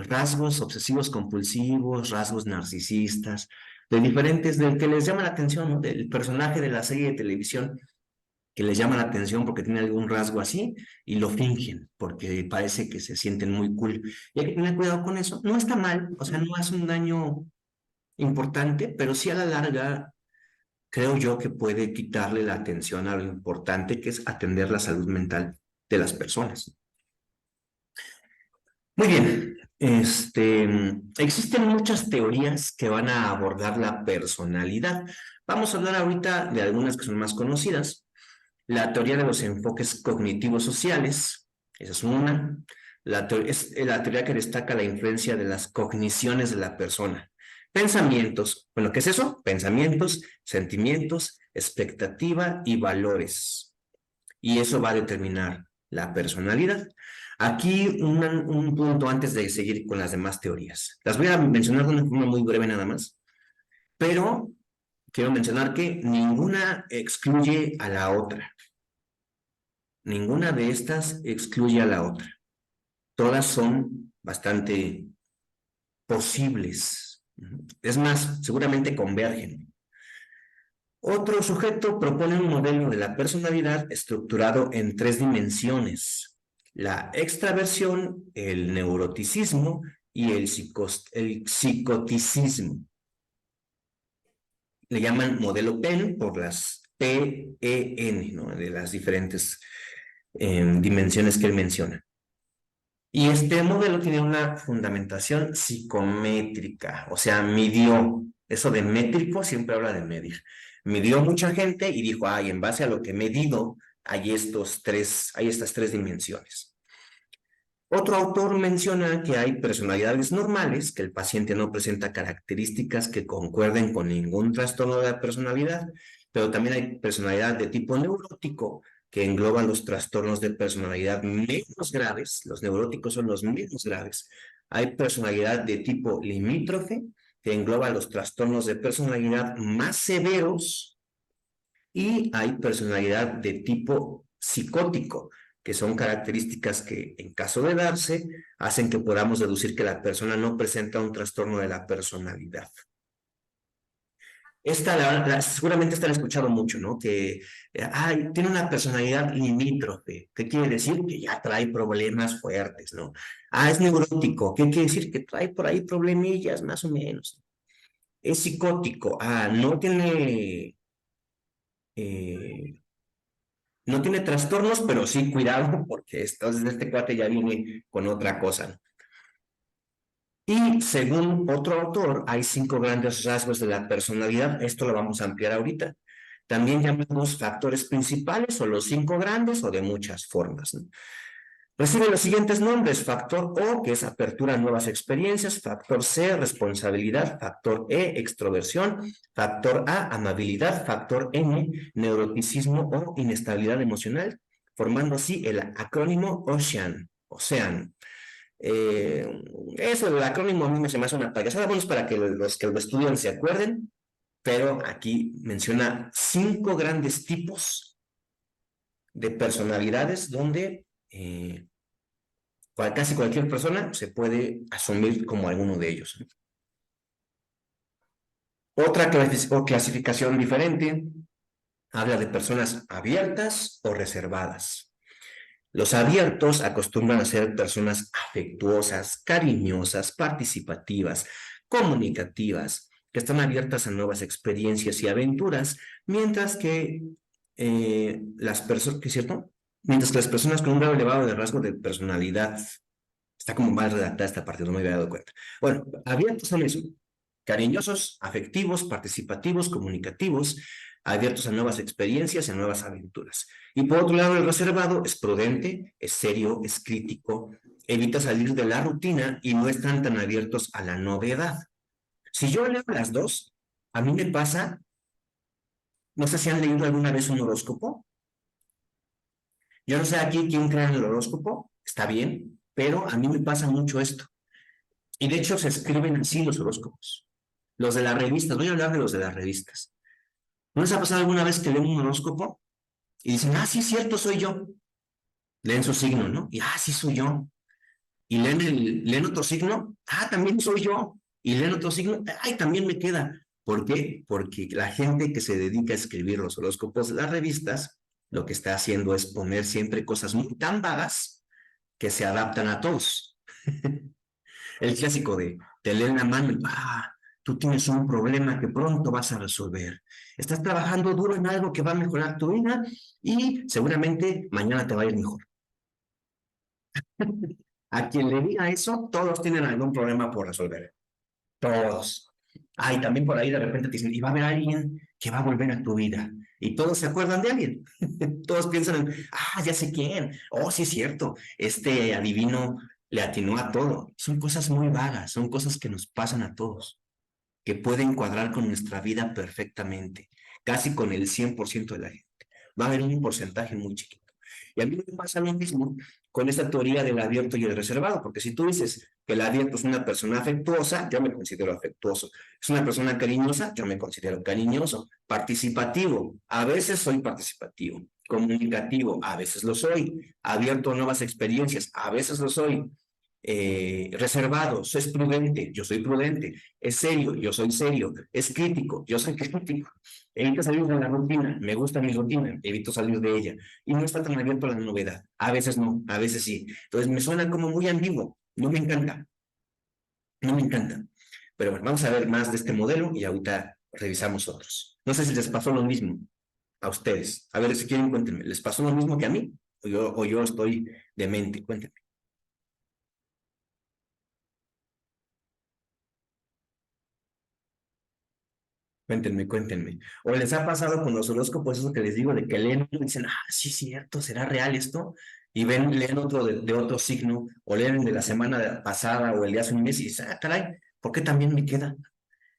rasgos obsesivos compulsivos, rasgos narcisistas, del que les llama la atención, ¿no? Del personaje de la serie de televisión que les llama la atención porque tiene algún rasgo así y lo fingen porque parece que se sienten muy cool. Y hay que tener cuidado con eso. No está mal, o sea, no hace un daño importante, pero sí a la larga creo yo que puede quitarle la atención a lo importante que es atender la salud mental de las personas. Muy bien, existen muchas teorías que van a abordar la personalidad. Vamos a hablar ahorita de algunas que son más conocidas. La teoría de los enfoques cognitivos sociales, esa es una. Es la teoría que destaca la influencia de las cogniciones de la persona. Pensamientos, bueno, ¿qué es eso? Pensamientos, sentimientos, expectativa y valores. Y eso va a determinar la personalidad. Aquí un punto antes de seguir con las demás teorías. Las voy a mencionar de una forma muy breve nada más, pero quiero mencionar que ninguna excluye a la otra. Ninguna de estas excluye a la otra. Todas son bastante posibles. Es más, seguramente convergen. Otro sujeto propone un modelo de la personalidad estructurado en 3 dimensiones: la extraversión, el neuroticismo y el psicoticismo. Le llaman modelo PEN por las PEN, ¿no? De las diferentes dimensiones que él menciona. Y este modelo tiene una fundamentación psicométrica, o sea, midió. Eso de métrico siempre habla de medir. Midió mucha gente y dijo, ay, en base a lo que he medido, hay estas 3 dimensiones. Otro autor menciona que hay personalidades normales, que el paciente no presenta características que concuerden con ningún trastorno de la personalidad, pero también hay personalidad de tipo neurótico, que engloban los trastornos de personalidad menos graves. Los neuróticos son los menos graves. Hay personalidad de tipo limítrofe, que engloba los trastornos de personalidad más severos, y hay personalidad de tipo psicótico, que son características que, en caso de darse, hacen que podamos deducir que la persona no presenta un trastorno de la personalidad. Seguramente están escuchando mucho, ¿no? Que tiene una personalidad limítrofe. ¿Qué quiere decir? Que ya trae problemas fuertes, ¿no? Es neurótico. ¿Qué quiere decir? Que trae por ahí problemillas, más o menos. Es psicótico. No tiene trastornos, pero sí cuidado, porque entonces este cuate ya viene con otra cosa, ¿no? Y según otro autor, hay 5 grandes rasgos de la personalidad. Esto lo vamos a ampliar ahorita. También llamamos factores principales, o los 5 grandes, o de muchas formas, ¿no? Recibe los siguientes nombres: factor O, que es apertura a nuevas experiencias; factor C, responsabilidad; factor E, extroversión; factor A, amabilidad; factor N, neuroticismo o inestabilidad emocional, formando así el acrónimo OCEAN. Eso del acrónimo a mí se me hace una payasada. Bueno, es para que los que lo estudian se acuerden, pero aquí menciona 5 grandes tipos de personalidades donde casi cualquier persona se puede asumir como alguno de ellos, ¿no? Otra clasificación diferente habla de personas abiertas o reservadas. Los abiertos acostumbran a ser personas afectuosas, cariñosas, participativas, comunicativas, que están abiertas a nuevas experiencias y aventuras, mientras que las personas, ¿qué es cierto? Mientras que las personas con un grado elevado de rasgo de personalidad, está como mal redactada esta parte, no me había dado cuenta. Bueno, abiertos son eso: cariñosos, afectivos, participativos, comunicativos, abiertos a nuevas experiencias y a nuevas aventuras. Y por otro lado, el reservado es prudente, es serio, es crítico, evita salir de la rutina y no están tan abiertos a la novedad. Si yo leo las dos, a mí me pasa, no sé si han leído alguna vez un horóscopo. Yo no sé aquí quién cree en el horóscopo, está bien, pero a mí me pasa mucho esto. Y de hecho se escriben así los horóscopos. Los de las revistas, voy a hablar de los de las revistas. ¿No les ha pasado alguna vez que leen un horóscopo y dicen, sí, es cierto, soy yo? Leen su signo, ¿no? Y, sí, soy yo. Y leen otro signo, también soy yo. Y leen otro signo, también me queda. ¿Por qué? Porque la gente que se dedica a escribir los horóscopos de las revistas, lo que está haciendo es poner siempre cosas muy tan vagas que se adaptan a todos. El clásico de te leen la mano y tú tienes un problema que pronto vas a resolver. Estás trabajando duro en algo que va a mejorar tu vida y seguramente mañana te va a ir mejor. A quien le diga eso, todos tienen algún problema por resolver. Todos. También por ahí de repente te dicen, y va a haber alguien que va a volver a tu vida. Y todos se acuerdan de alguien. Todos piensan en, ya sé quién. Oh, sí es cierto. Este adivino le atinó a todo. Son cosas muy vagas, son cosas que nos pasan a todos, que pueden cuadrar con nuestra vida perfectamente, casi con el 100% de la gente. Va a haber un porcentaje muy chiquito. Y a mí me pasa lo mismo con esta teoría del abierto y el reservado, porque si tú dices que el abierto es una persona afectuosa, yo me considero afectuoso. Es una persona cariñosa, yo me considero cariñoso. Participativo, a veces soy participativo. Comunicativo, a veces lo soy. Abierto a nuevas experiencias, a veces lo soy. Reservado, es prudente, yo soy prudente. Es serio, yo soy serio. Es crítico, yo soy crítico. Evito salir de la rutina, me gusta mi rutina, evito salir de ella. Y no está tan abierto a la novedad. A veces no, a veces sí. Entonces me suena como muy ambiguo, no me encanta. No me encanta. Pero bueno, vamos a ver más de este modelo y ahorita revisamos otros. No sé si les pasó lo mismo a ustedes. A ver, si quieren, cuéntenme. ¿Les pasó lo mismo que a mí? O yo estoy demente, cuéntenme. Cuéntenme. ¿O les ha pasado con los horóscopos, eso que les digo, de que leen y dicen, sí es cierto, ¿será real esto? Y leen otro de otro signo, o leen de la semana pasada o el de hace un mes y dicen, caray, ¿por qué también me queda?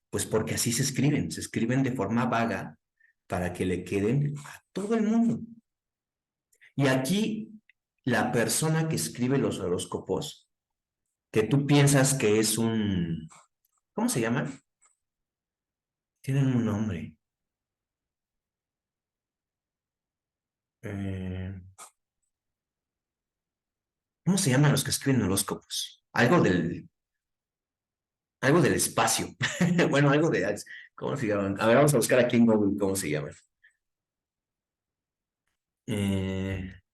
Pues porque así se escriben de forma vaga, para que le queden a todo el mundo. Y aquí la persona que escribe los horóscopos, que tú piensas que es un, ¿cómo se llaman? Tienen un nombre. Eh, ¿Cómo se llaman los que escriben horóscopos? Algo del espacio. Bueno, algo de, ¿cómo se llaman? A ver, vamos a buscar aquí en Google cómo se llaman.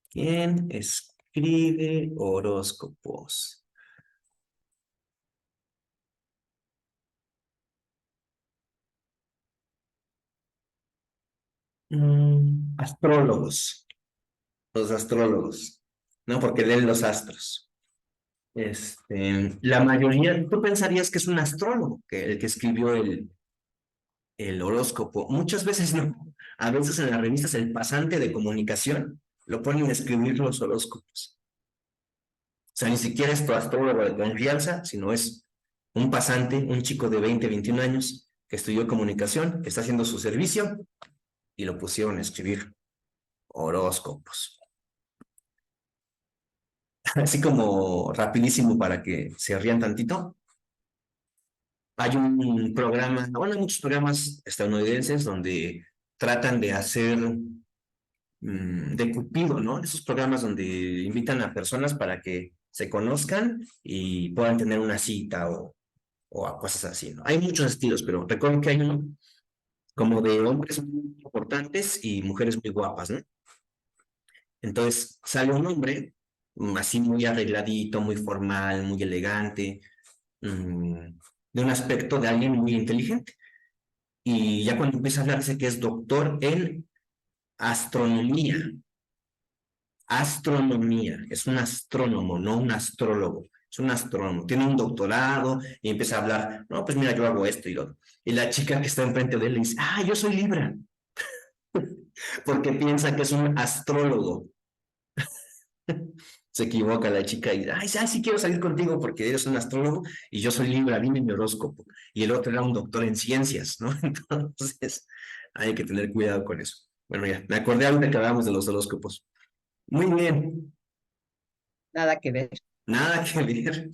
¿Quién escribe horóscopos? Astrólogos. Los astrólogos. No, porque leen los astros. La mayoría, tú pensarías que es un astrólogo, que el que escribió el horóscopo. Muchas veces no. A veces en las revistas el pasante de comunicación lo ponen a escribir los horóscopos. O sea, ni siquiera es tu astrólogo de confianza, sino es un pasante, un chico de 20, 21 años que estudió comunicación, que está haciendo su servicio y lo pusieron a escribir horóscopos. Así como rapidísimo para que se rían tantito. Hay un programa, bueno, hay muchos programas estadounidenses donde tratan de hacer de Cupido, ¿no? Esos programas donde invitan a personas para que se conozcan y puedan tener una cita o a cosas así, ¿no? Hay muchos estilos, pero recuerdo que hay uno como de hombres muy importantes y mujeres muy guapas, ¿no? Entonces sale un hombre así muy arregladito, muy formal, muy elegante, de un aspecto de alguien muy inteligente. Y ya cuando empieza a hablar dice que es doctor en astronomía. Astronomía, es un astrónomo, no un astrólogo, es un astrónomo, tiene un doctorado y empieza a hablar, no, pues mira, yo hago esto y lo otro. Y la chica que está enfrente de él le dice, ah, yo soy Libra, porque piensa que es un astrólogo. Se equivoca la chica y dice, ay, sí quiero salir contigo porque eres un astrólogo y yo soy Libra, dime mi horóscopo. Y el otro era un doctor en ciencias, ¿no? Entonces, hay que tener cuidado con eso. Bueno, ya, me acordé ahorita que hablábamos de los horóscopos. Muy bien, Nada que ver. nada que ver.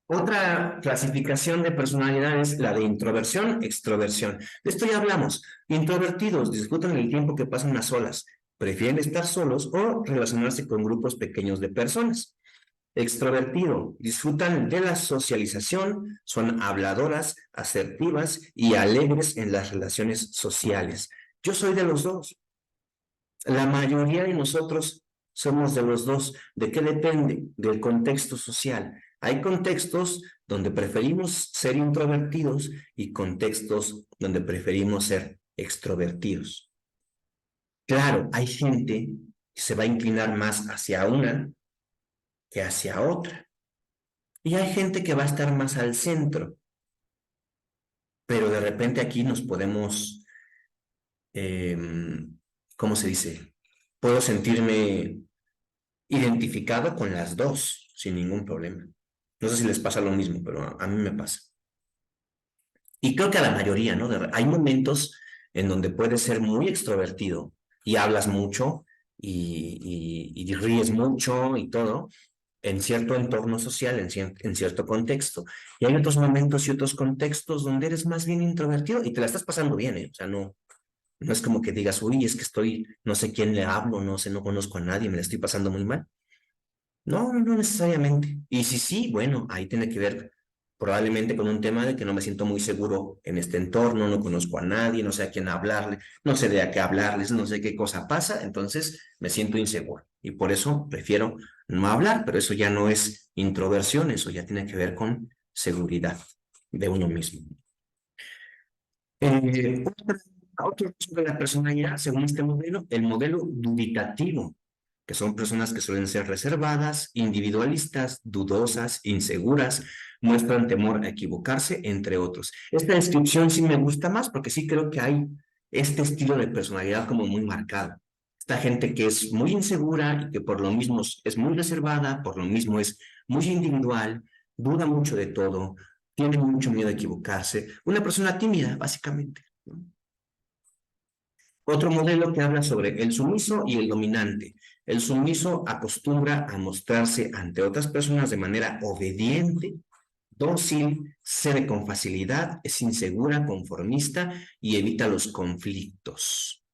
Otra clasificación de personalidad es la de introversión, extroversión. De esto ya hablamos. Introvertidos disfrutan el tiempo que pasan a solas, prefieren estar solos o relacionarse con grupos pequeños de personas. Extrovertido, disfrutan de la socialización, son habladoras, asertivas y alegres en las relaciones sociales. Yo soy de los dos. La mayoría de nosotros somos de los dos. ¿De qué depende? Del contexto social. Hay contextos donde preferimos ser introvertidos y contextos donde preferimos ser extrovertidos. Claro, hay gente que se va a inclinar más hacia una que hacia otra. Y hay gente que va a estar más al centro. Pero de repente aquí nos podemos, eh, ¿cómo se dice? Puedo sentirme identificado con las dos, sin ningún problema. No sé si les pasa lo mismo, pero a mí me pasa. Y creo que a la mayoría, ¿no? Hay momentos en donde puedes ser muy extrovertido y hablas mucho y ríes mucho y todo en cierto entorno social, en cierto contexto. Y hay otros momentos y otros contextos donde eres más bien introvertido y te la estás pasando bien, ¿eh? O sea, no es como que digas, uy, es que estoy, no sé quién le hablo, no sé, no conozco a nadie, me la estoy pasando muy mal. No, no necesariamente. Y si sí, bueno, ahí tiene que ver probablemente con un tema de que no me siento muy seguro en este entorno, no conozco a nadie, no sé a quién hablarle, no sé de a qué hablarles, no sé qué cosa pasa, entonces me siento inseguro. Y por eso prefiero no hablar, pero eso ya no es introversión, eso ya tiene que ver con seguridad de uno mismo. Otro de la personalidad, según este modelo, el modelo dubitativo, que son personas que suelen ser reservadas, individualistas, dudosas, inseguras, muestran temor a equivocarse, entre otros. Esta descripción sí me gusta más porque sí creo que hay este estilo de personalidad como muy marcado. Esta gente que es muy insegura y que por lo mismo es muy reservada, por lo mismo es muy individual, duda mucho de todo, tiene mucho miedo a equivocarse. Una persona tímida, básicamente, ¿no? Otro modelo que habla sobre el sumiso y el dominante. El sumiso acostumbra a mostrarse ante otras personas de manera obediente, dócil, cede con facilidad, es insegura, conformista y evita los conflictos.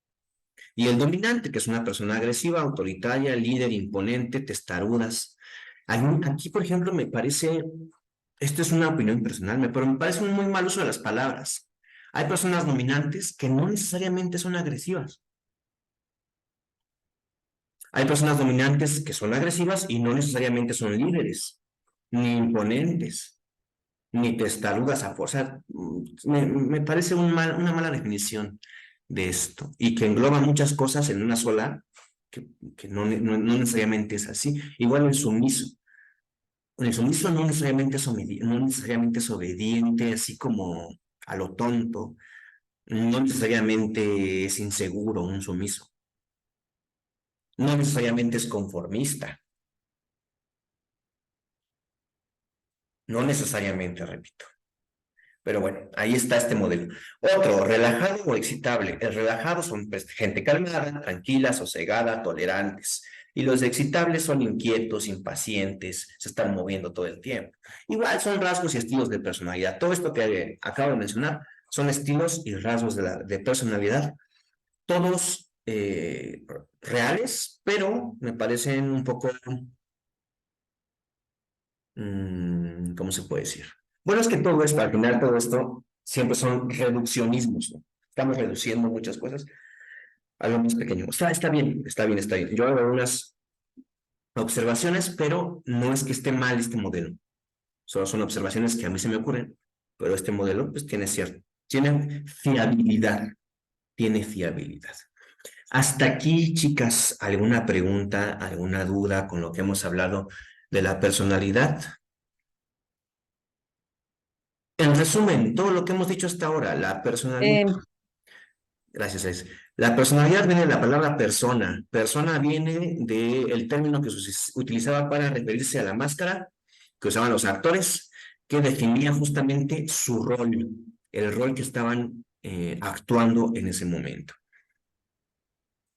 Y el dominante, que es una persona agresiva, autoritaria, líder, imponente, testarudas. Aquí, por ejemplo, me parece, esto es una opinión personal, pero me parece un muy mal uso de las palabras. Hay personas dominantes que no necesariamente son agresivas. Hay personas dominantes que son agresivas y no necesariamente son líderes, ni imponentes, ni testarudas a fuerza. Me parece una mala definición de esto y que engloba muchas cosas en una sola, que no necesariamente es así. Igual el sumiso. El sumiso no necesariamente no necesariamente es obediente, así como a lo tonto. No necesariamente es inseguro un sumiso. No necesariamente es conformista. No necesariamente, repito. Pero bueno, ahí está este modelo. Otro, relajado o excitable. El relajado son pues, gente calmada, tranquila, sosegada, tolerantes. Y los excitables son inquietos, impacientes, se están moviendo todo el tiempo. Igual son rasgos y estilos de personalidad. Todo esto que acabo de mencionar son estilos y rasgos de personalidad, todos reales, pero me parecen un poco, ¿cómo se puede decir? Bueno, es que todo esto, al final todo esto, siempre son reduccionismos, ¿no? Estamos reduciendo muchas cosas a lo más pequeño. Está bien, está bien, está bien. Yo hago unas observaciones, pero no es que esté mal este modelo. Solo son observaciones que a mí se me ocurren, pero este modelo pues tiene fiabilidad, tiene fiabilidad. Hasta aquí, chicas, ¿alguna pregunta, alguna duda con lo que hemos hablado de la personalidad? En resumen, todo lo que hemos dicho hasta ahora, la personalidad. Gracias, Es. La personalidad viene de la palabra persona. Persona viene del término que se utilizaba para referirse a la máscara que usaban los actores, que definía justamente su rol, el rol que estaban actuando en ese momento.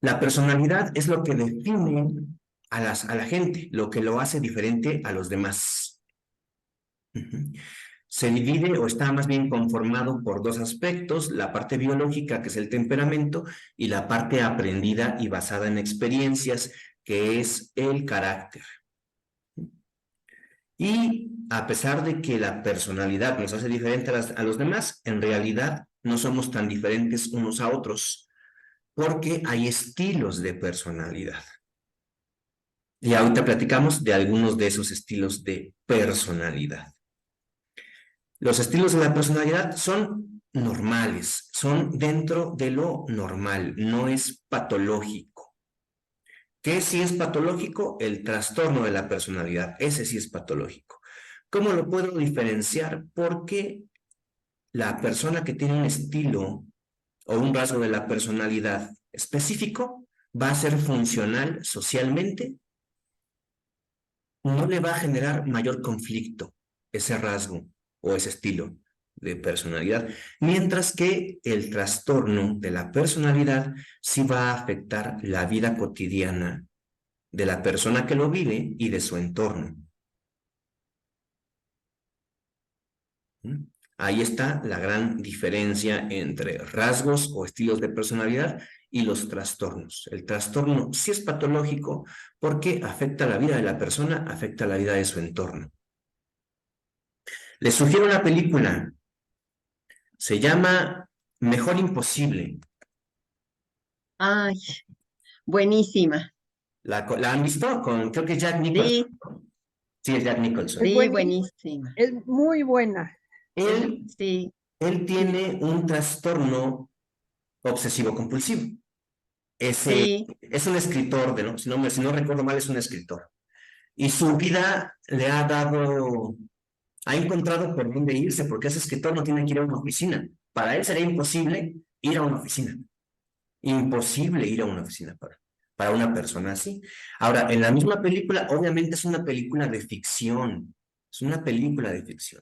La personalidad es lo que define a la gente, lo que lo hace diferente a los demás. Se divide o está más bien conformado por dos aspectos, la parte biológica, que es el temperamento, y la parte aprendida y basada en experiencias, que es el carácter. Y a pesar de que la personalidad nos hace diferente a los demás, en realidad no somos tan diferentes unos a otros, porque hay estilos de personalidad. Y ahorita platicamos de algunos de esos estilos de personalidad. Los estilos de la personalidad son normales, son dentro de lo normal, no es patológico. ¿Qué sí es patológico? El trastorno de la personalidad, ese sí es patológico. ¿Cómo lo puedo diferenciar? Porque la persona que tiene un estilo o un rasgo de la personalidad específico va a ser funcional socialmente, no le va a generar mayor conflicto ese rasgo o ese estilo de personalidad, mientras que el trastorno de la personalidad sí va a afectar la vida cotidiana de la persona que lo vive y de su entorno. Ahí está la gran diferencia entre rasgos o estilos de personalidad y los trastornos. El trastorno sí es patológico porque afecta la vida de la persona, afecta la vida de su entorno. Les sugiero una película, se llama Mejor Imposible. Ay, buenísima. ¿La han visto? Creo que es Jack Nicholson. Sí, Sí, es Jack Nicholson. sí, buenísima. Es muy buena. Él, Sí, él tiene un trastorno obsesivo-compulsivo. sí, Es un escritor, si no recuerdo mal, es un escritor. Y su vida le ha encontrado por dónde irse, porque ese escritor no tiene que ir a una oficina. Para él sería imposible ir a una oficina. Imposible ir a una oficina para una persona así. Ahora, en la misma película, obviamente es una película de ficción. Es una película de ficción.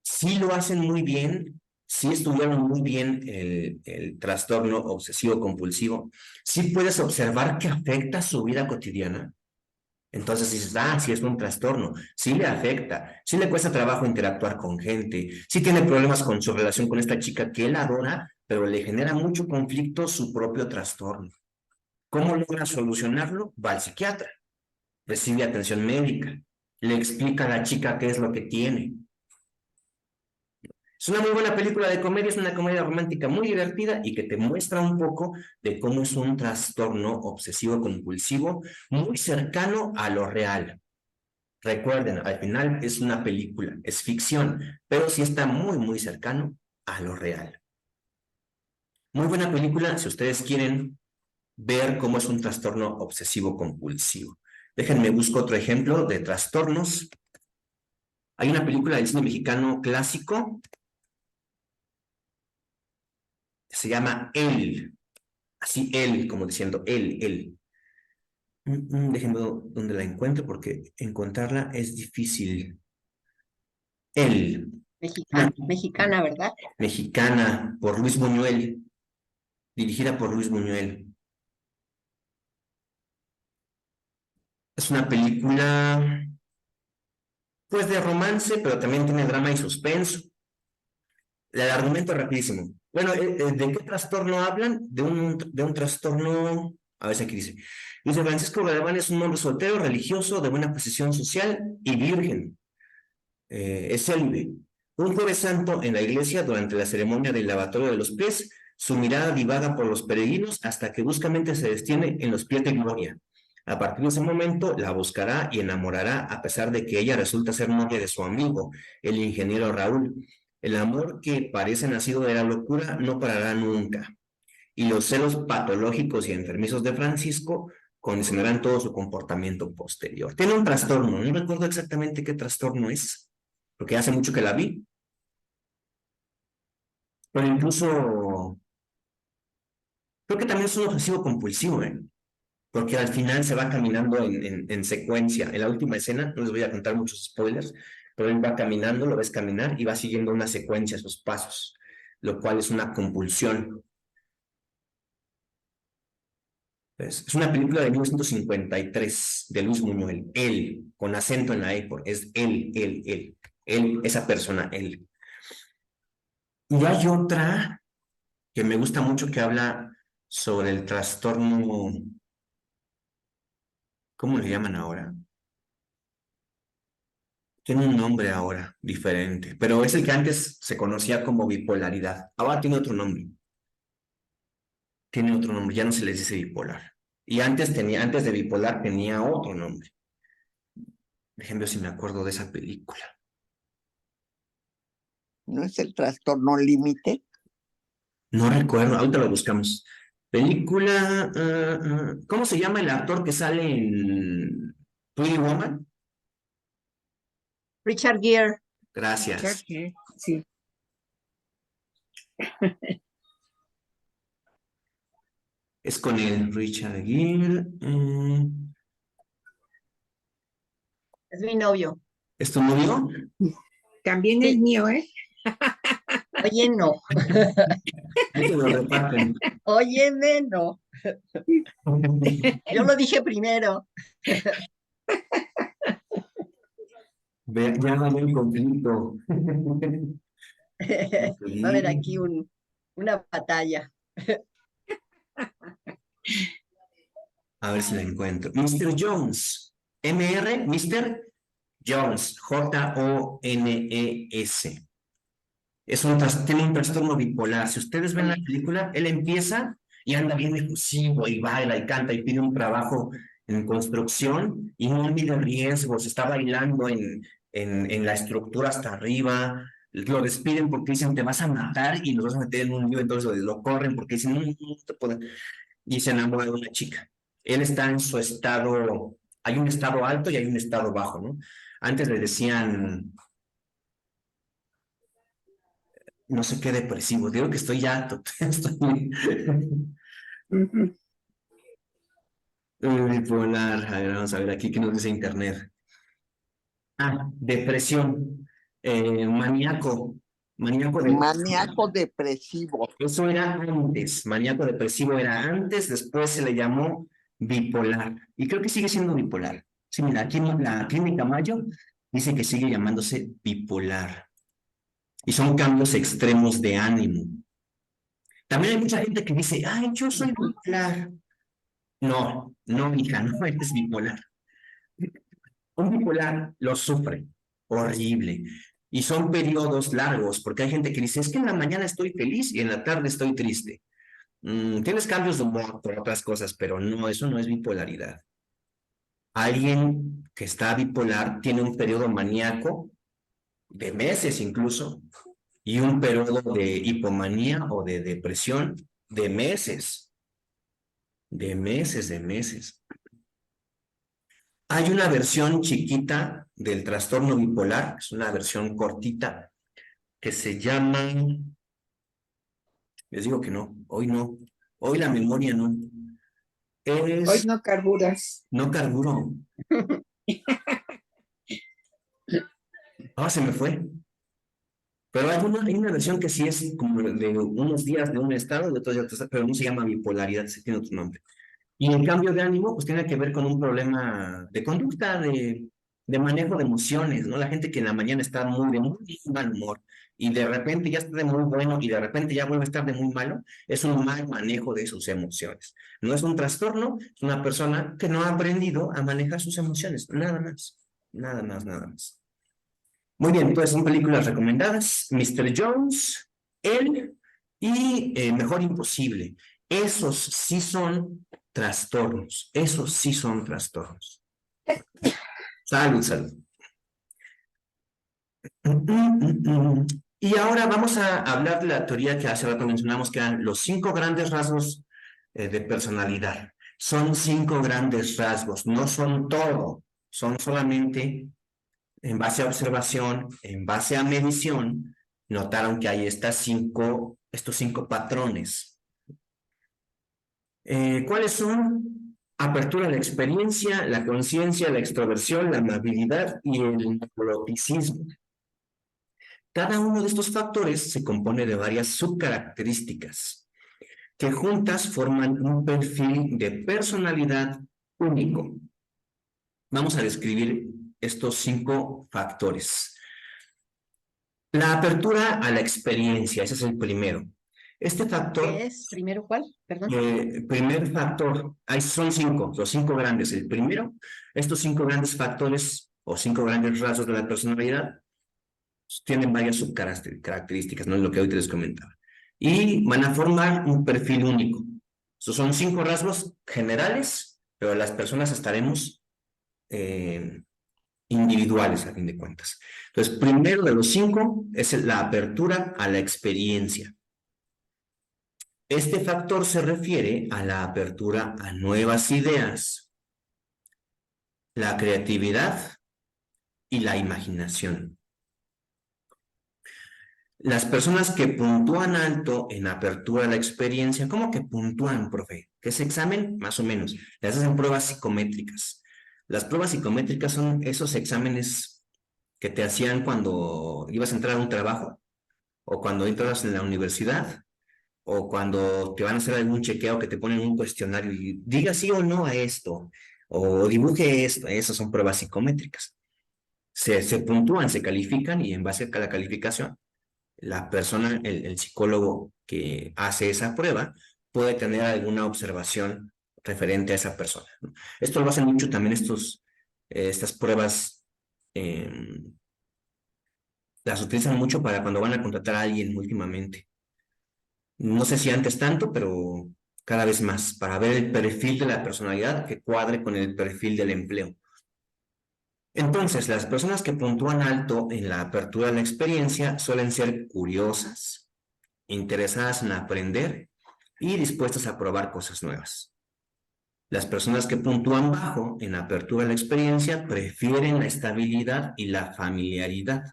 Sí lo hacen muy bien sí estudiaron muy bien el trastorno obsesivo compulsivo, sí puedes observar que afecta su vida cotidiana. Entonces dices, sí es un trastorno, sí le afecta, sí le cuesta trabajo interactuar con gente, sí tiene problemas con su relación con esta chica que él adora, pero le genera mucho conflicto su propio trastorno. ¿Cómo logra solucionarlo? Va al psiquiatra, recibe atención médica, le explica a la chica qué es lo que tiene. Es una muy buena película de comedia, es una comedia romántica muy divertida y que te muestra un poco de cómo es un trastorno obsesivo compulsivo muy cercano a lo real. Recuerden, al final es una película, es ficción, pero sí está muy, muy cercano a lo real. Muy buena película si ustedes quieren ver cómo es un trastorno obsesivo compulsivo. Déjenme busco otro ejemplo de trastornos. Hay una película del cine mexicano clásico que se llama Él. Así Él, como diciendo Él. Déjenme ver dónde la encuentro porque encontrarla es difícil. Él. Mexicana, ¿verdad? Mexicana, por Luis Buñuel, dirigida por Luis Buñuel. Es una película, pues, de romance, pero también tiene drama y suspenso. El argumento rapidísimo. Bueno, ¿de qué trastorno hablan? De un trastorno, a ver si aquí dice. Dice, Francisco Galván es un hombre soltero, religioso, de buena posición social y virgen. Es célibe. Un jueves santo en la iglesia, durante la ceremonia del lavatorio de los pies, su mirada divaga por los peregrinos hasta que bruscamente se detiene en los pies de Gloria. A partir de ese momento la buscará y enamorará, a pesar de que ella resulta ser novia de su amigo, el ingeniero Raúl. El amor que parece nacido de la locura no parará nunca, y los celos patológicos y enfermizos de Francisco condicionarán todo su comportamiento posterior. Tiene un trastorno, no recuerdo exactamente qué trastorno es, porque hace mucho que la vi, pero incluso creo que también es un obsesivo compulsivo, porque al final se va caminando en secuencia. En la última escena, no les voy a contar muchos spoilers, pero él va caminando, lo ves caminar y va siguiendo una secuencia, sus pasos, lo cual es una compulsión. Es una película de 1953 de Luis Buñuel, él, con acento en la E, es él, esa persona, él. Y hay otra que me gusta mucho que habla sobre el trastorno, ¿cómo le llaman ahora? Tiene un nombre ahora diferente, pero es el que antes se conocía como bipolaridad. Ahora tiene otro nombre. Tiene otro nombre, ya no se les dice bipolar. Y antes de bipolar tenía otro nombre. Déjenme ver si me acuerdo de esa película. ¿No es el trastorno límite? No recuerdo, ahorita lo buscamos. Película, ¿cómo se llama el actor que sale en Pretty Woman? Richard Gere. Gracias. Sí. Es con el Richard Gere. Es mi novio. ¿Es tu novio? También es Sí. mío, ¿eh? Oye, no. Ahí te lo reparten. Óyeme, no. Yo lo dije primero. Ya no hay un conflicto. Va a haber aquí una batalla. A ver si la encuentro. Mr. Jones. MR, Mr. Jones. Jones. Tiene un trastorno bipolar. Si ustedes ven la película, él empieza y anda bien efusivo y baila y canta y pide un trabajo en construcción y no mide riesgos. Está bailando en la estructura hasta arriba. Lo despiden porque dicen te vas a matar y nos vas a meter en un lío. Entonces lo corren porque dicen no te pueden. Y se enamora de una chica. Él está en su estado. Hay un estado alto y hay un estado bajo, ¿no? Antes le decían no sé qué depresivo, digo que estoy ya, estoy Ujú. bipolar. A ver, vamos a ver aquí qué nos dice internet. Depresión, maníaco, Maníaco depresivo. Maníaco depresivo. Eso era antes. Maníaco depresivo era antes, después se le llamó bipolar. Y creo que sigue siendo bipolar. Sí, mira, aquí en la Clínica Mayo dice que sigue llamándose bipolar. Y son cambios extremos de ánimo. También hay mucha gente que dice, ay, yo soy bipolar. No, no, hija, no eres bipolar. Un bipolar lo sufre, horrible. Y son periodos largos, porque hay gente que dice, es que en la mañana estoy feliz y en la tarde estoy triste. Tienes cambios de humor por otras cosas, pero no, eso no es bipolaridad. Alguien que está bipolar tiene un periodo maníaco de meses incluso, y un periodo de hipomanía o de depresión de meses, de meses, de meses. Hay una versión chiquita del trastorno bipolar, es una versión cortita, que se llama, les digo que no, hoy la memoria no, Hoy no carburas. no carburo, se me fue. Pero hay una versión que sí es como de unos días de un estado, de otros de otro, pero no se llama bipolaridad, sí tiene otro nombre. Y el cambio de ánimo, pues tiene que ver con un problema de conducta, de manejo de emociones, ¿no? La gente que en la mañana está de muy mal humor y de repente ya está de muy bueno y de repente ya vuelve a estar de muy malo, es un mal manejo de sus emociones. No es un trastorno, es una persona que no ha aprendido a manejar sus emociones, nada más, nada más, nada más. Muy bien, pues son películas recomendadas, Mr. Jones, Él y Mejor Imposible. Esos sí son trastornos, esos sí son trastornos. Salud, salud. Y ahora vamos a hablar de la teoría que hace rato mencionamos, que eran los 5 grandes rasgos de personalidad. Son 5 grandes rasgos, no son todo, son solamente en base a observación, en base a medición, notaron que hay estos 5 patrones. ¿Cuáles son? Apertura a la experiencia, la conciencia, la extroversión, la amabilidad y el neuroticismo. Cada uno de estos factores se compone de varias subcaracterísticas que juntas forman un perfil de personalidad único. Vamos a describir estos 5 factores. La apertura a la experiencia, ese es el primero. Este factor... ¿Qué es? ¿Primero cuál? Perdón. Primer factor, son 5, los 5 grandes. El primero, estos 5 grandes factores o 5 grandes rasgos de la personalidad tienen varias subcaracterísticas, no es lo que hoy te les comentaba. Y van a formar un perfil único. Estos son 5 rasgos generales, pero las personas estaremos individuales a fin de cuentas. Entonces, primero de los 5 es la apertura a la experiencia. Este factor se refiere a la apertura a nuevas ideas, la creatividad y la imaginación. Las personas que puntúan alto en apertura a la experiencia, ¿cómo que puntúan, profe? ¿Qué es examen? Más o menos. Les hacen pruebas psicométricas. Las pruebas psicométricas son esos exámenes que te hacían cuando ibas a entrar a un trabajo o cuando entras en la universidad o cuando te van a hacer algún chequeo que te ponen un cuestionario y diga sí o no a esto o dibuje esto. Esas son pruebas psicométricas. Se puntúan, se califican y en base a la calificación la persona, el psicólogo que hace esa prueba, puede tener alguna observación referente a esa persona, ¿no? Esto lo hacen mucho también estas pruebas, las utilizan mucho para cuando van a contratar a alguien últimamente. No sé si antes tanto, pero cada vez más, para ver el perfil de la personalidad que cuadre con el perfil del empleo. Entonces, las personas que puntúan alto en la apertura de la experiencia suelen ser curiosas, interesadas en aprender y dispuestas a probar cosas nuevas. Las personas que puntúan bajo en apertura a la experiencia prefieren la estabilidad y la familiaridad.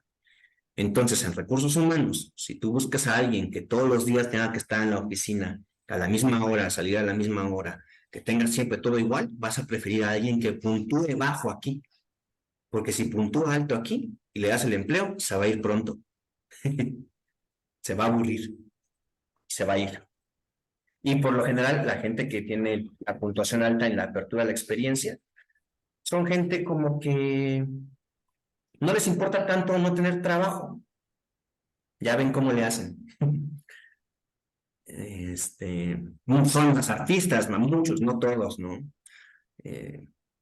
Entonces, en recursos humanos, si tú buscas a alguien que todos los días tenga que estar en la oficina a la misma hora, salir a la misma hora, que tenga siempre todo igual, vas a preferir a alguien que puntúe bajo aquí. Porque si puntúa alto aquí y le das el empleo, se va a ir pronto. se va a aburrir, se va a ir. Y por lo general, la gente que tiene la puntuación alta en la apertura de la experiencia, son gente como que no les importa tanto no tener trabajo. Ya ven cómo le hacen. Son los artistas, muchos, no todos, ¿no?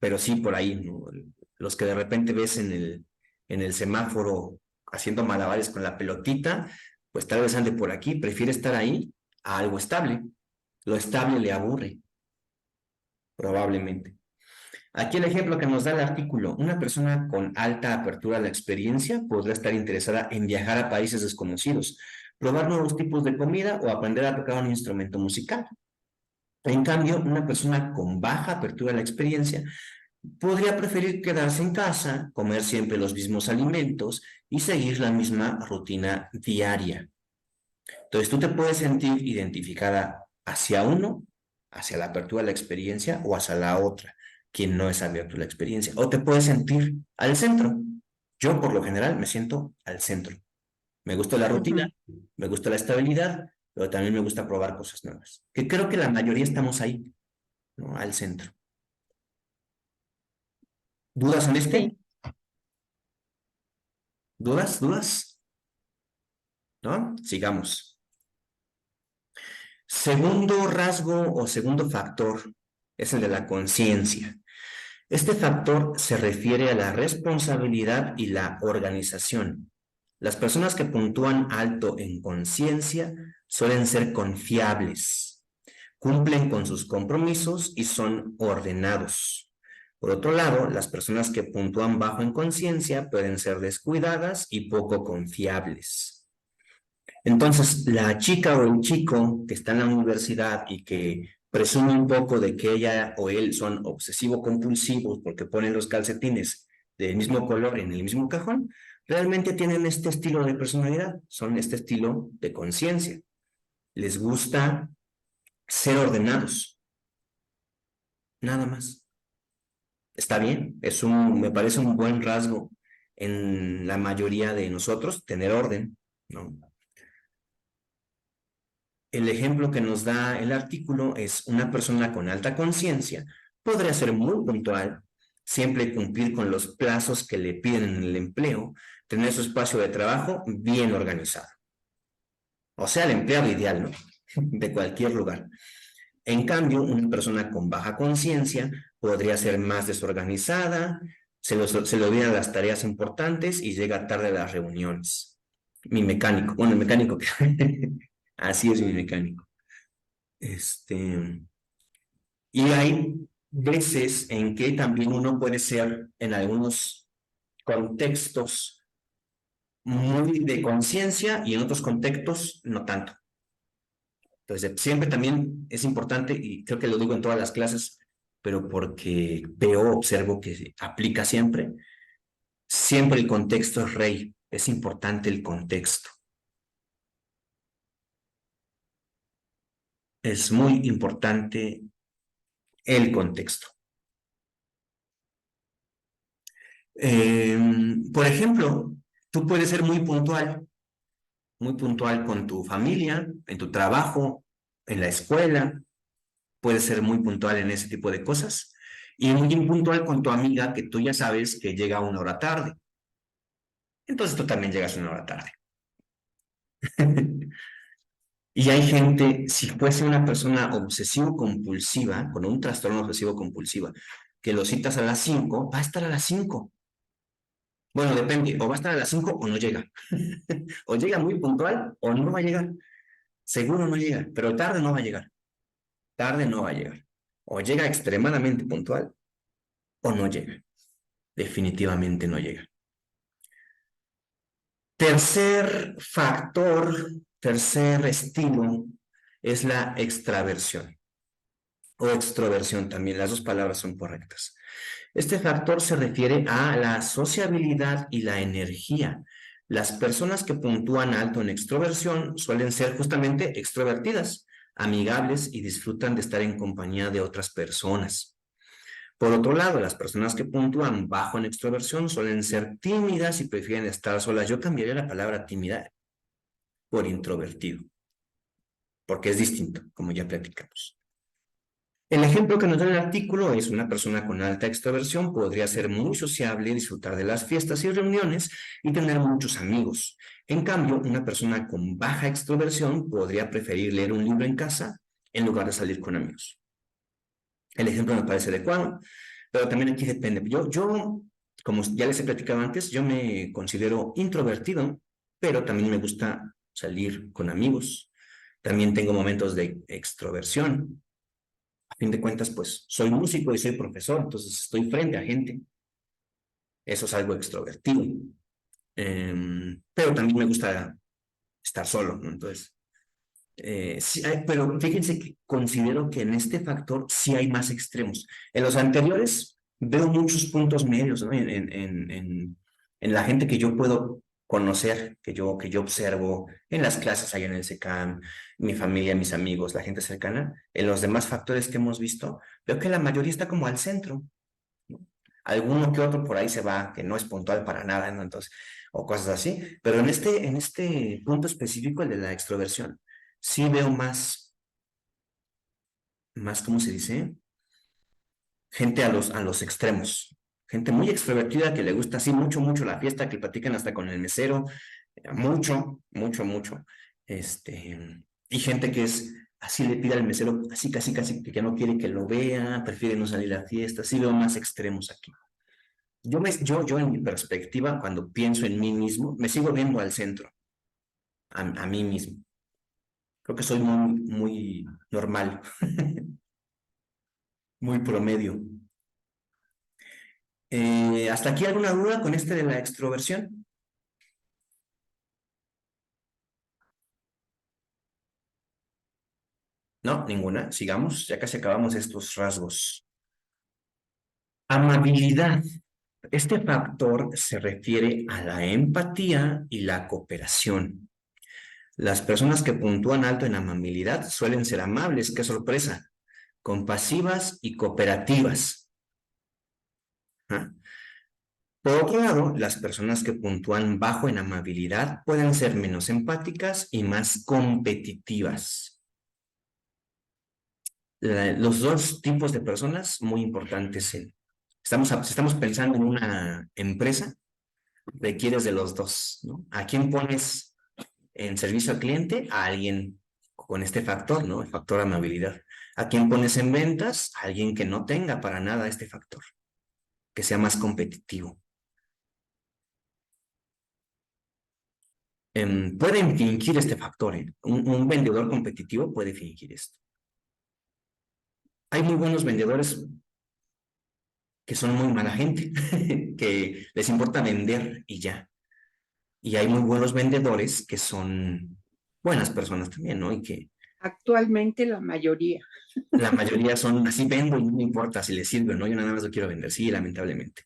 Pero sí por ahí, ¿no? Los que de repente ves en el semáforo haciendo malabares con la pelotita, pues tal vez ande por aquí, prefiere estar ahí a algo estable. Lo estable le aburre, probablemente. Aquí el ejemplo que nos da el artículo: una persona con alta apertura a la experiencia podrá estar interesada en viajar a países desconocidos, probar nuevos tipos de comida o aprender a tocar un instrumento musical. En cambio, una persona con baja apertura a la experiencia podría preferir quedarse en casa, comer siempre los mismos alimentos y seguir la misma rutina diaria. Entonces, tú te puedes sentir identificada hacia uno, hacia la apertura de la experiencia, o hacia la otra, quien no es abierto a la experiencia. O te puedes sentir al centro. Yo, por lo general, me siento al centro. Me gusta la rutina, me gusta la estabilidad, pero también me gusta probar cosas nuevas. Que creo que la mayoría estamos ahí, ¿no? Al centro. ¿Dudas en este? Sí. ¿Dudas? ¿Dudas? ¿No? Sigamos. Segundo rasgo o segundo factor es el de la conciencia. Este factor se refiere a la responsabilidad y la organización. Las personas que puntúan alto en conciencia suelen ser confiables, cumplen con sus compromisos y son ordenados. Por otro lado, las personas que puntúan bajo en conciencia pueden ser descuidadas y poco confiables. Entonces, la chica o el chico que está en la universidad y que presume un poco de que ella o él son obsesivo-compulsivos porque ponen los calcetines del mismo color en el mismo cajón, realmente tienen este estilo de personalidad, son este estilo de conciencia. Les gusta ser ordenados, nada más. Está bien, me parece un buen rasgo en la mayoría de nosotros, tener orden, ¿no? El ejemplo que nos da el artículo es: una persona con alta conciencia podría ser muy puntual, siempre cumplir con los plazos que le piden en el empleo, tener su espacio de trabajo bien organizado. O sea, el empleado ideal, ¿no? De cualquier lugar. En cambio, una persona con baja conciencia podría ser más desorganizada, se le olvidan las tareas importantes y llega tarde a las reuniones. Mi mecánico, bueno, el mecánico que... Así es mi mecánico. Y hay veces en que también uno puede ser, en algunos contextos, muy de conciencia y en otros contextos no tanto. Entonces, siempre también es importante, y creo que lo digo en todas las clases, pero porque observo que se aplica siempre, siempre el contexto es rey, es importante el contexto. Es muy importante el contexto. Por ejemplo, tú puedes ser muy puntual con tu familia, en tu trabajo, en la escuela, puedes ser muy puntual en ese tipo de cosas, y muy impuntual con tu amiga que tú ya sabes que llega 1 hora tarde. Entonces tú también llegas 1 hora tarde. Y hay gente, si fuese una persona obsesivo-compulsiva, con un trastorno obsesivo-compulsiva, que lo citas a las 5, va a estar a las 5. Bueno, depende, o va a estar a las 5 o no llega. O llega muy puntual o no va a llegar. Seguro no llega, pero tarde no va a llegar. Tarde no va a llegar. O llega extremadamente puntual o no llega. Definitivamente no llega. Tercer factor, tercer estilo, es la extraversión o extroversión también. Las dos palabras son correctas. Este factor se refiere a la sociabilidad y la energía. Las personas que puntúan alto en extroversión suelen ser justamente extrovertidas, amigables y disfrutan de estar en compañía de otras personas. Por otro lado, las personas que puntúan bajo en extroversión suelen ser tímidas y prefieren estar solas. Yo cambiaría la palabra tímida, por introvertido, porque es distinto, como ya platicamos. El ejemplo que nos da el artículo es una persona con alta extroversión podría ser muy sociable, disfrutar de las fiestas y reuniones y tener muchos amigos. En cambio, una persona con baja extroversión podría preferir leer un libro en casa en lugar de salir con amigos. El ejemplo me parece adecuado, pero también aquí depende. Yo, como ya les he platicado antes, yo me considero introvertido, pero también me gusta salir con amigos. También tengo momentos de extroversión. A fin de cuentas, pues soy músico y soy profesor, entonces estoy frente a gente. Eso es algo extrovertido. Pero también me gusta estar solo, ¿no? Entonces, sí, pero fíjense que considero que en este factor sí hay más extremos. En los anteriores veo muchos puntos medios, ¿no? En la gente que yo puedo conocer, que yo observo en las clases allá en el SECAM, mi familia, mis amigos, la gente cercana. En los demás factores que hemos visto, veo que la mayoría está como al centro, ¿no? Alguno que otro por ahí se va, que no es puntual para nada, ¿no? Entonces, o cosas así. Pero en este punto específico, el de la extroversión, sí veo más, ¿cómo se dice? Gente a los extremos. Gente muy extrovertida que le gusta así mucho, mucho la fiesta, que platican hasta con el mesero, mucho, mucho, mucho. Y gente que es así, le pide al mesero, así casi, casi que ya no quiere que lo vea, prefiere no salir a fiesta. Sí veo más extremos aquí. Yo en mi perspectiva, cuando pienso en mí mismo, me sigo viendo al centro, a mí mismo. Creo que soy muy, muy normal, muy promedio. ¿Hasta aquí alguna duda con este de la extroversión? No, ninguna. Sigamos, ya casi acabamos estos rasgos. Amabilidad. Este factor se refiere a la empatía y la cooperación. Las personas que puntúan alto en amabilidad suelen ser amables, qué sorpresa, compasivas y cooperativas. ¿Ah? Por otro lado, las personas que puntúan bajo en amabilidad pueden ser menos empáticas y más competitivas. Los dos tipos de personas muy importantes. Si estamos pensando en una empresa, requieres de los dos, ¿no? ¿A quién pones en servicio al cliente? A alguien con este factor, ¿no? El factor amabilidad. ¿A quién pones en ventas? A alguien que no tenga para nada este factor, que sea más competitivo. Pueden fingir este factor, ¿eh? Un vendedor competitivo puede fingir esto. Hay muy buenos vendedores que son muy mala gente, que les importa vender y ya. Y hay muy buenos vendedores que son buenas personas también, ¿no? Y que Actualmente la mayoría. la mayoría son así, vendo y no me importa si les sirve o no, yo nada más lo quiero vender, sí, lamentablemente.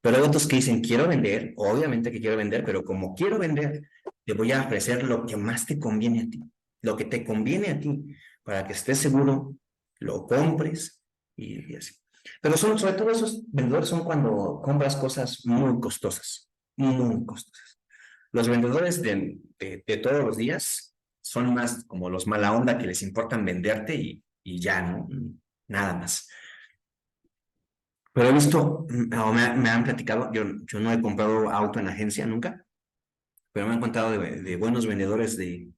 Pero hay otros que dicen, quiero vender, obviamente que quiero vender, pero como quiero vender, te voy a ofrecer lo que más te conviene a ti, lo que te conviene a ti, para que estés seguro, lo compres y así. Pero sobre todo esos vendedores son cuando compras cosas muy costosas, muy costosas. Los vendedores de todos los días son más como los mala onda que les importan venderte y ya, ¿no? Nada más. Pero he visto, o me han platicado, yo no he comprado auto en agencia nunca, pero me han contado de buenos vendedores de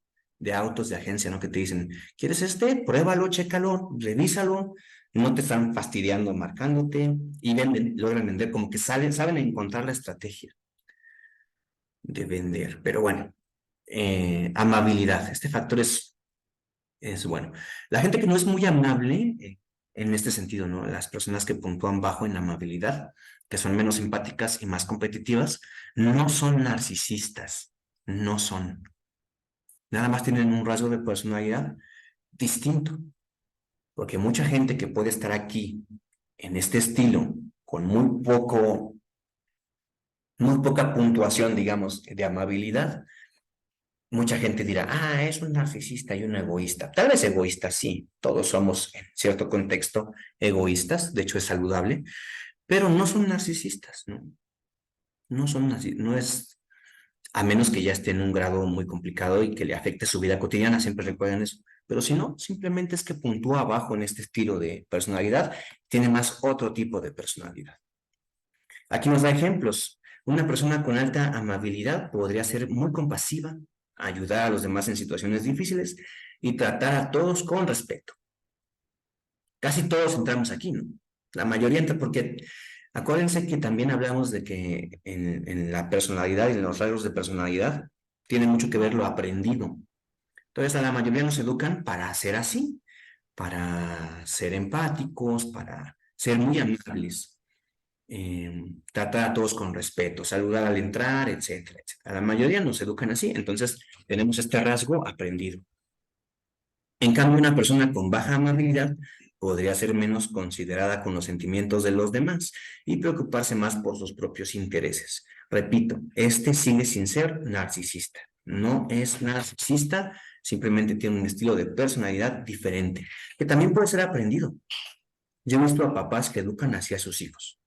autos de agencia, ¿no? Que te dicen, ¿quieres este? Pruébalo, chécalo, revísalo, no te están fastidiando, marcándote, y logran vender, como que saben encontrar la estrategia de vender. Pero bueno, amabilidad, este factor es bueno. La gente que no es muy amable, en este sentido, ¿no? Las personas que puntúan bajo en amabilidad, que son menos simpáticas y más competitivas, no son narcisistas, no son. Nada más tienen un rasgo de personalidad distinto, porque mucha gente que puede estar aquí en este estilo, con muy poca puntuación, digamos, de amabilidad, mucha gente dirá, es un narcisista y un egoísta. Tal vez egoísta, sí, todos somos en cierto contexto egoístas, de hecho es saludable, pero no son narcisistas, ¿no? No son narcisistas, no es... a menos que ya esté en un grado muy complicado y que le afecte su vida cotidiana, siempre recuerden eso. Pero si no, simplemente es que puntúa abajo en este estilo de personalidad, tiene más otro tipo de personalidad. Aquí nos da ejemplos. Una persona con alta amabilidad podría ser muy compasiva, ayudar a los demás en situaciones difíciles y tratar a todos con respeto. Casi todos entramos aquí, ¿no? La mayoría entra porque acuérdense que también hablamos de que en la personalidad y en los rasgos de personalidad tiene mucho que ver lo aprendido. Entonces a la mayoría nos educan para ser así, para ser empáticos, para ser muy amables, tratar a todos con respeto, saludar al entrar, etcétera, etcétera. A la mayoría nos educan así, entonces tenemos este rasgo aprendido. En cambio, una persona con baja amabilidad podría ser menos considerada con los sentimientos de los demás y preocuparse más por sus propios intereses. Repito, este sigue sin ser narcisista. No es narcisista, simplemente tiene un estilo de personalidad diferente, que también puede ser aprendido. Yo he visto a papás que educan así a sus hijos.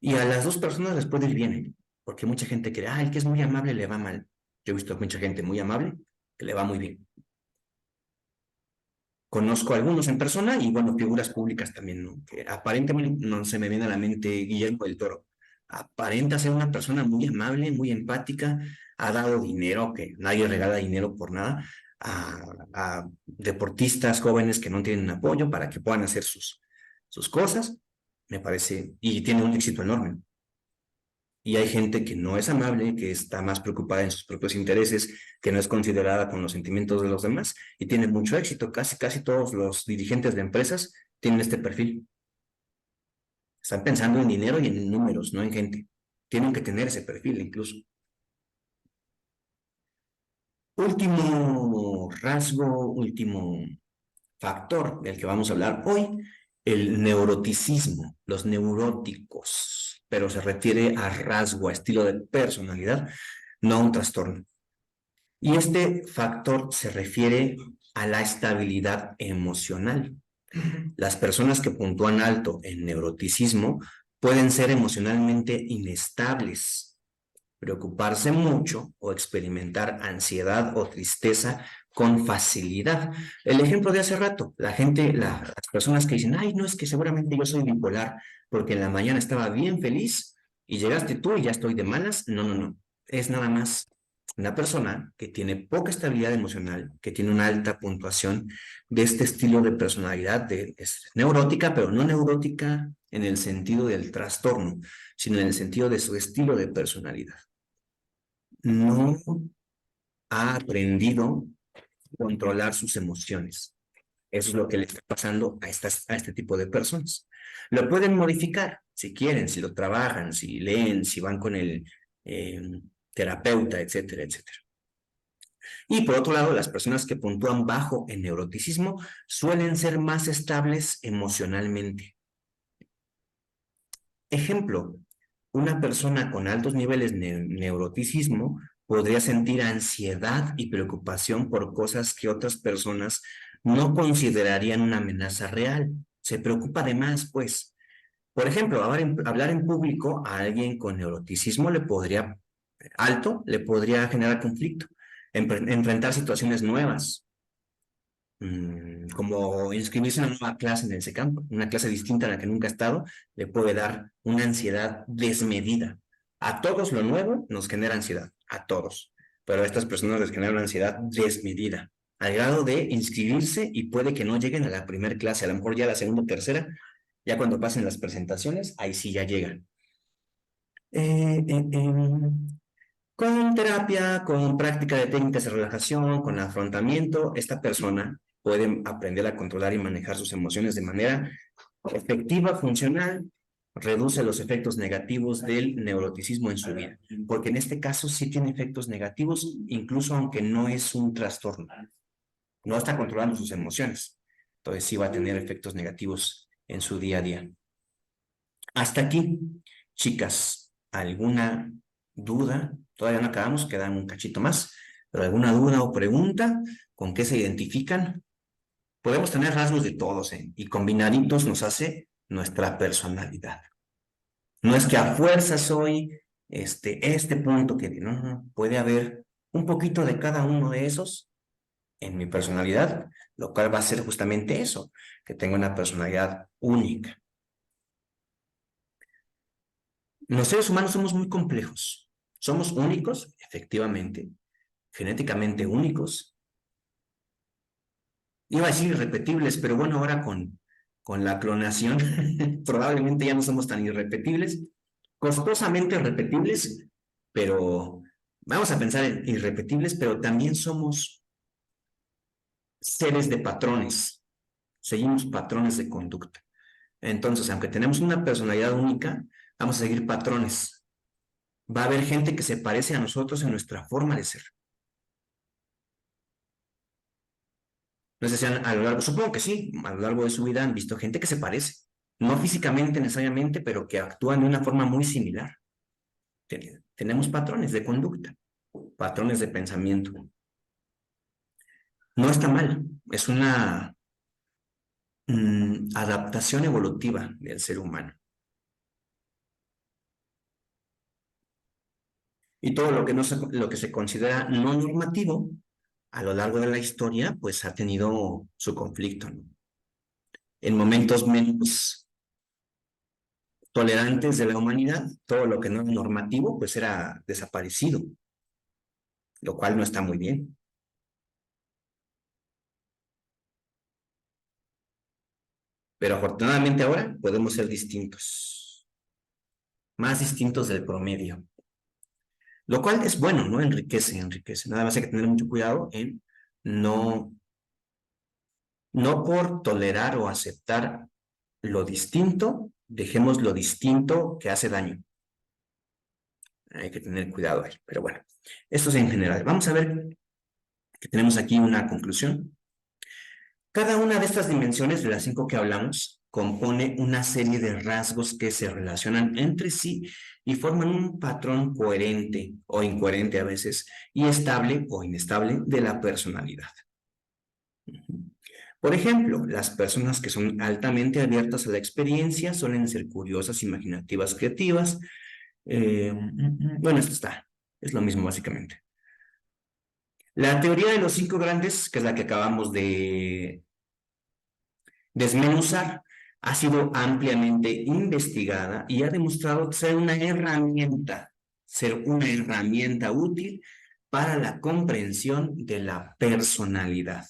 Y a las dos personas les puede ir bien, ¿eh? Porque mucha gente cree, el que es muy amable le va mal. Yo he visto a mucha gente muy amable que le va muy bien. Conozco a algunos en persona y, bueno, figuras públicas también, ¿no? Que aparentemente no se me viene a la mente Guillermo del Toro. Aparenta ser una persona muy amable, muy empática, ha dado dinero, que nadie regala dinero por nada, a deportistas jóvenes que no tienen apoyo para que puedan hacer sus cosas, me parece, y tiene un éxito enorme. Y hay gente que no es amable, que está más preocupada en sus propios intereses, que no es considerada con los sentimientos de los demás y tiene mucho éxito. Casi todos los dirigentes de empresas tienen este perfil. Están pensando en dinero y en números, no en gente. Tienen que tener ese perfil incluso. Último rasgo, último factor del que vamos a hablar hoy, el neuroticismo, los neuróticos, pero se refiere a rasgo, a estilo de personalidad, no a un trastorno. Y este factor se refiere a la estabilidad emocional. Las personas que puntúan alto en neuroticismo pueden ser emocionalmente inestables, preocuparse mucho o experimentar ansiedad o tristeza con facilidad. El ejemplo de hace rato, las personas que dicen, no, es que seguramente yo soy bipolar, porque en la mañana estaba bien feliz y llegaste tú y ya estoy de malas. No. Es nada más una persona que tiene poca estabilidad emocional, que tiene una alta puntuación de este estilo de personalidad, es neurótica, pero no neurótica en el sentido del trastorno, sino en el sentido de su estilo de personalidad. No ha aprendido a controlar sus emociones. Eso es lo que le está pasando a este tipo de personas. Lo pueden modificar si quieren, si lo trabajan, si leen, si van con el terapeuta, etcétera, etcétera. Y por otro lado, las personas que puntúan bajo en neuroticismo suelen ser más estables emocionalmente. Ejemplo, una persona con altos niveles de neuroticismo podría sentir ansiedad y preocupación por cosas que otras personas no considerarían una amenaza real. Se preocupa de más, pues. Por ejemplo, hablar en público a alguien con neuroticismo le podría generar conflicto, enfrentar situaciones nuevas, como inscribirse en una nueva clase en el SECAMP, una clase distinta a la que nunca ha estado, le puede dar una ansiedad desmedida. A todos lo nuevo nos genera ansiedad, a todos, pero a estas personas les genera una ansiedad desmedida, al grado de inscribirse y puede que no lleguen a la primera clase, a lo mejor ya a la segunda o tercera, ya cuando pasen las presentaciones, ahí sí ya llegan. Con terapia, con práctica de técnicas de relajación, con afrontamiento, esta persona puede aprender a controlar y manejar sus emociones de manera efectiva, funcional, reduce los efectos negativos del neuroticismo en su vida, porque en este caso sí tiene efectos negativos, incluso aunque no es un trastorno, no está controlando sus emociones, entonces sí va a tener efectos negativos en su día a día. Hasta aquí, chicas, ¿alguna duda? Todavía no acabamos, quedan un cachito más, pero ¿alguna duda o pregunta? ¿Con qué se identifican? Podemos tener rasgos de todos, y combinaditos nos hace nuestra personalidad. No es que a fuerza soy este punto que no, puede haber un poquito de cada uno de esos en mi personalidad, lo cual va a ser justamente eso, que tengo una personalidad única. Los seres humanos somos muy complejos. Somos únicos, efectivamente, genéticamente únicos. Iba a decir irrepetibles, pero bueno, ahora con la clonación probablemente ya no somos tan irrepetibles, costosamente repetibles, pero vamos a pensar en irrepetibles, pero también somos seres de patrones, seguimos patrones de conducta. Entonces, aunque tenemos una personalidad única, vamos a seguir patrones. Va a haber gente que se parece a nosotros en nuestra forma de ser. No sé si a lo largo, supongo que sí, a lo largo de su vida han visto gente que se parece. No físicamente necesariamente, pero que actúan de una forma muy similar. Tenemos patrones de conducta, patrones de pensamiento. No está mal, es una adaptación evolutiva del ser humano. Y todo lo que, lo que se considera no normativo, a lo largo de la historia, pues ha tenido su conflicto, ¿no? En momentos menos tolerantes de la humanidad, todo lo que no era normativo, pues era desaparecido, lo cual no está muy bien. Pero afortunadamente ahora podemos ser distintos, más distintos del promedio, lo cual es bueno, ¿no? Enriquece, enriquece. Nada más hay que tener mucho cuidado en no, no por tolerar o aceptar lo distinto, dejemos lo distinto que hace daño. Hay que tener cuidado ahí, pero bueno, esto es en general. Vamos a ver que tenemos aquí una conclusión. Cada una de estas dimensiones, de las 5 que hablamos, compone una serie de rasgos que se relacionan entre sí y forman un patrón coherente o incoherente a veces y estable o inestable de la personalidad. Por ejemplo, las personas que son altamente abiertas a la experiencia suelen ser curiosas, imaginativas, creativas. Bueno, esto está, es lo mismo básicamente. La teoría de los 5 grandes, que es la que acabamos de desmenuzar, ha sido ampliamente investigada y ha demostrado ser una herramienta útil para la comprensión de la personalidad.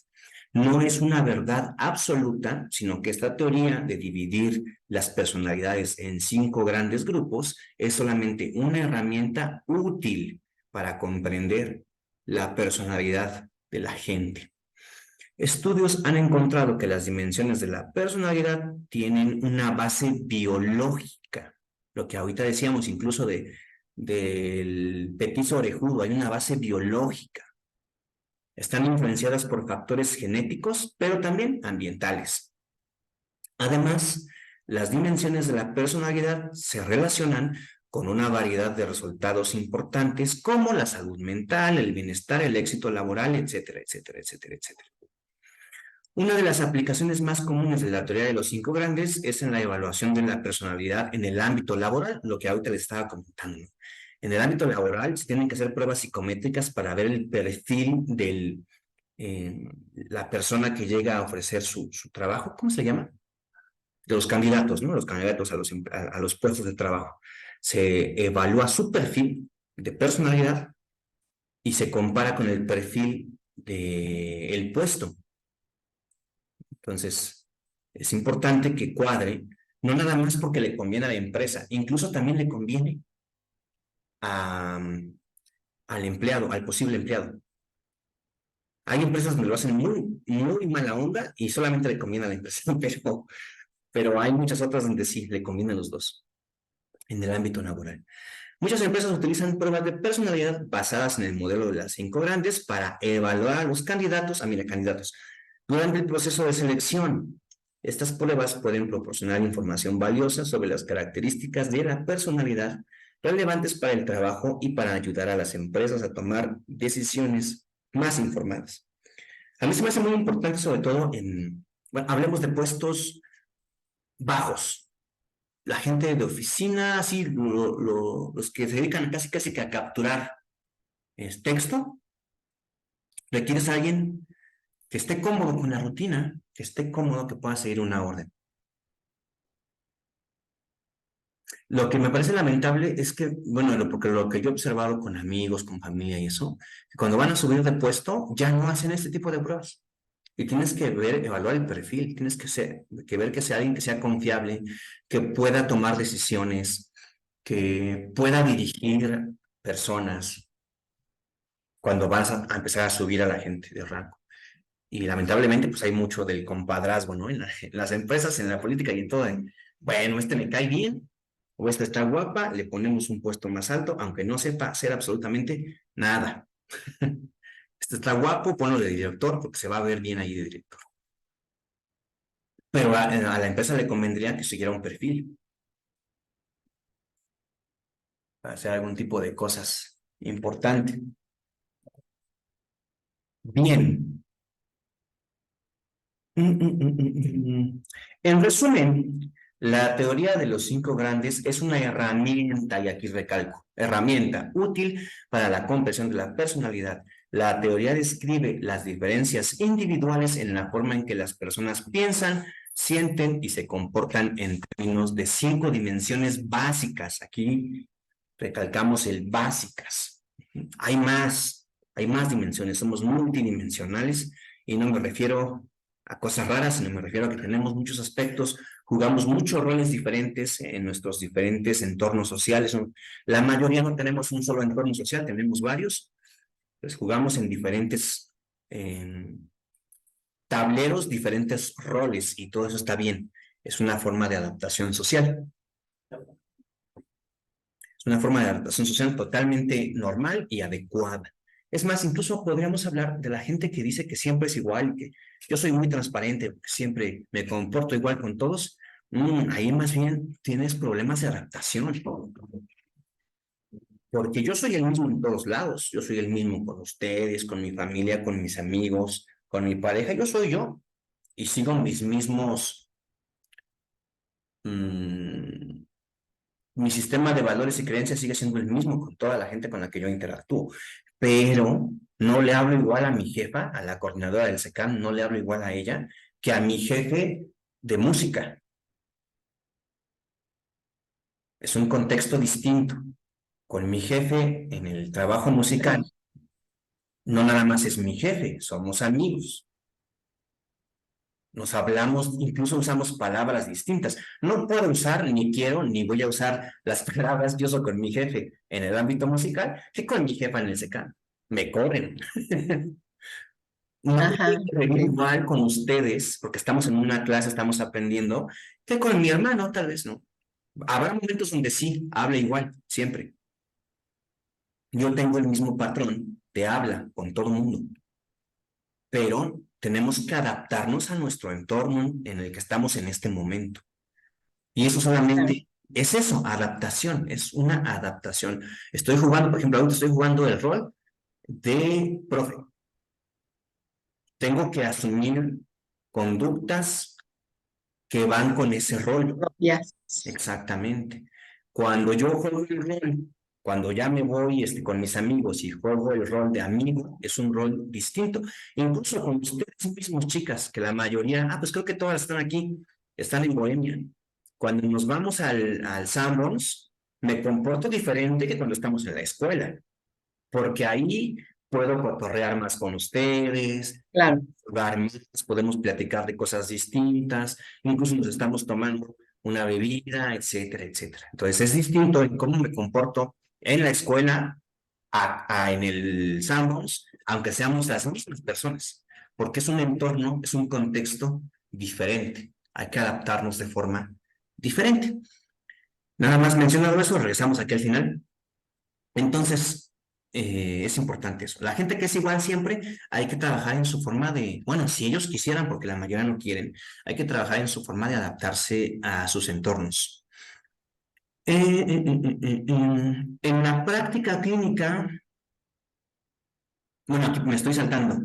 No es una verdad absoluta, sino que esta teoría de dividir las personalidades en 5 grandes grupos es solamente una herramienta útil para comprender la personalidad de la gente. Estudios han encontrado que las dimensiones de la personalidad tienen una base biológica, lo que ahorita decíamos incluso del petiso orejudo, hay una base biológica. Están influenciadas por factores genéticos, pero también ambientales. Además, las dimensiones de la personalidad se relacionan con una variedad de resultados importantes como la salud mental, el bienestar, el éxito laboral, etcétera, etcétera, etcétera, etcétera. Una de las aplicaciones más comunes de la teoría de los 5 grandes es en la evaluación de la personalidad en el ámbito laboral, lo que ahorita les estaba comentando. En el ámbito laboral se tienen que hacer pruebas psicométricas para ver el perfil de la persona que llega a ofrecer su trabajo. ¿Cómo se llama? De los candidatos, ¿no? Los candidatos a los puestos de trabajo. Se evalúa su perfil de personalidad y se compara con el perfil del puesto. Entonces, es importante que cuadre, no nada más porque le conviene a la empresa, incluso también le conviene al empleado, al posible empleado. Hay empresas donde lo hacen muy, muy mala onda y solamente le conviene a la empresa, pero hay muchas otras donde sí le conviene a los dos, en el ámbito laboral. Muchas empresas utilizan pruebas de personalidad basadas en el modelo de las 5 grandes para evaluar a los candidatos, candidatos. Durante el proceso de selección, estas pruebas pueden proporcionar información valiosa sobre las características de la personalidad relevantes para el trabajo y para ayudar a las empresas a tomar decisiones más informadas. A mí se me hace muy importante, sobre todo bueno, hablemos de puestos bajos, la gente de oficina, así, los que se dedican casi que a capturar texto, requieres a alguien que esté cómodo con la rutina, que esté cómodo, que pueda seguir una orden. Lo que me parece lamentable es que, bueno, porque lo que yo he observado con amigos, con familia y eso, que cuando van a subir de puesto, ya no hacen este tipo de pruebas. Y tienes que ver, evaluar el perfil, tienes que ver que sea alguien que sea confiable, que pueda tomar decisiones, que pueda dirigir personas cuando vas a empezar a subir a la gente de rango. Y lamentablemente, pues hay mucho del compadrazgo, ¿no? En las empresas, en la política y en todo. Bueno, este me cae bien, o esta está guapa, le ponemos un puesto más alto, aunque no sepa hacer absolutamente nada. Este está guapo, ponlo de director, porque se va a ver bien ahí de director. Pero a la empresa le convendría que siguiera un perfil, para hacer algún tipo de cosas importantes. Bien. En resumen, la teoría de los cinco grandes es una herramienta, y aquí recalco, herramienta útil para la comprensión de la personalidad. La teoría describe las diferencias individuales en la forma en que las personas piensan, sienten y se comportan en términos de cinco dimensiones básicas. Aquí recalcamos el básicas. Hay más dimensiones, somos multidimensionales y no me refiero a cosas raras, sino me refiero a que tenemos muchos aspectos, jugamos muchos roles diferentes en nuestros diferentes entornos sociales. La mayoría no tenemos un solo entorno social, tenemos varios, pues jugamos en diferentes tableros, diferentes roles y todo eso está bien. Es una forma de adaptación social. Es una forma de adaptación social totalmente normal y adecuada. Es más, incluso podríamos hablar de la gente que dice que siempre es igual, que yo soy muy transparente, siempre me comporto igual con todos. Ahí más bien tienes problemas de adaptación. Porque yo soy el mismo en todos lados. Yo soy el mismo con ustedes, con mi familia, con mis amigos, con mi pareja. Yo soy yo. Y sigo mis mismos... mmm, mi sistema de valores y creencias sigue siendo el mismo con toda la gente con la que yo interactúo, pero no le hablo igual a mi jefa, a la coordinadora del SECAM, no le hablo igual a ella que a mi jefe de música. Es un contexto distinto. Con mi jefe en el trabajo musical, no nada más es mi jefe, somos amigos. Nos hablamos, incluso usamos palabras distintas. No puedo usar, ni quiero, ni voy a usar las palabras que uso con mi jefe en el ámbito musical que con mi jefa en el SECAM. Me corren. No Ajá, puedo igual con ustedes, porque estamos en una clase, estamos aprendiendo, que con mi hermano, tal vez no. Habrá momentos donde sí, habla igual, siempre. Yo tengo el mismo patrón de habla con todo el mundo, pero tenemos que adaptarnos a nuestro entorno en el que estamos en este momento. Y eso claro. solamente es eso, adaptación, es una adaptación. Estoy jugando, por ejemplo, ahorita estoy jugando el rol de profe. Tengo que asumir conductas que van con ese rol. Propias. Exactamente. Cuando yo juego el rol, cuando ya me voy con mis amigos y juego el rol de amigo, es un rol distinto. Incluso con ustedes mismos, chicas, que la mayoría, pues creo que todas están aquí, están en Bohemia. Cuando nos vamos al Sanborns, me comporto diferente que cuando estamos en la escuela, porque ahí puedo cotorrear más con ustedes, Claro, jugar más, podemos platicar de cosas distintas, incluso nos estamos tomando una bebida, etcétera, etcétera. Entonces es distinto en cómo me comporto en la escuela en el Sanborns, aunque seamos las mismas personas, porque es un entorno, es un contexto diferente. Hay que adaptarnos de forma diferente. Nada más mencionado eso, regresamos aquí al final. Entonces, es importante eso. La gente que es igual siempre, hay que trabajar en su forma de, bueno, si ellos quisieran, porque la mayoría no quieren, hay que trabajar en su forma de adaptarse a sus entornos. En la práctica clínica, bueno, aquí me estoy saltando.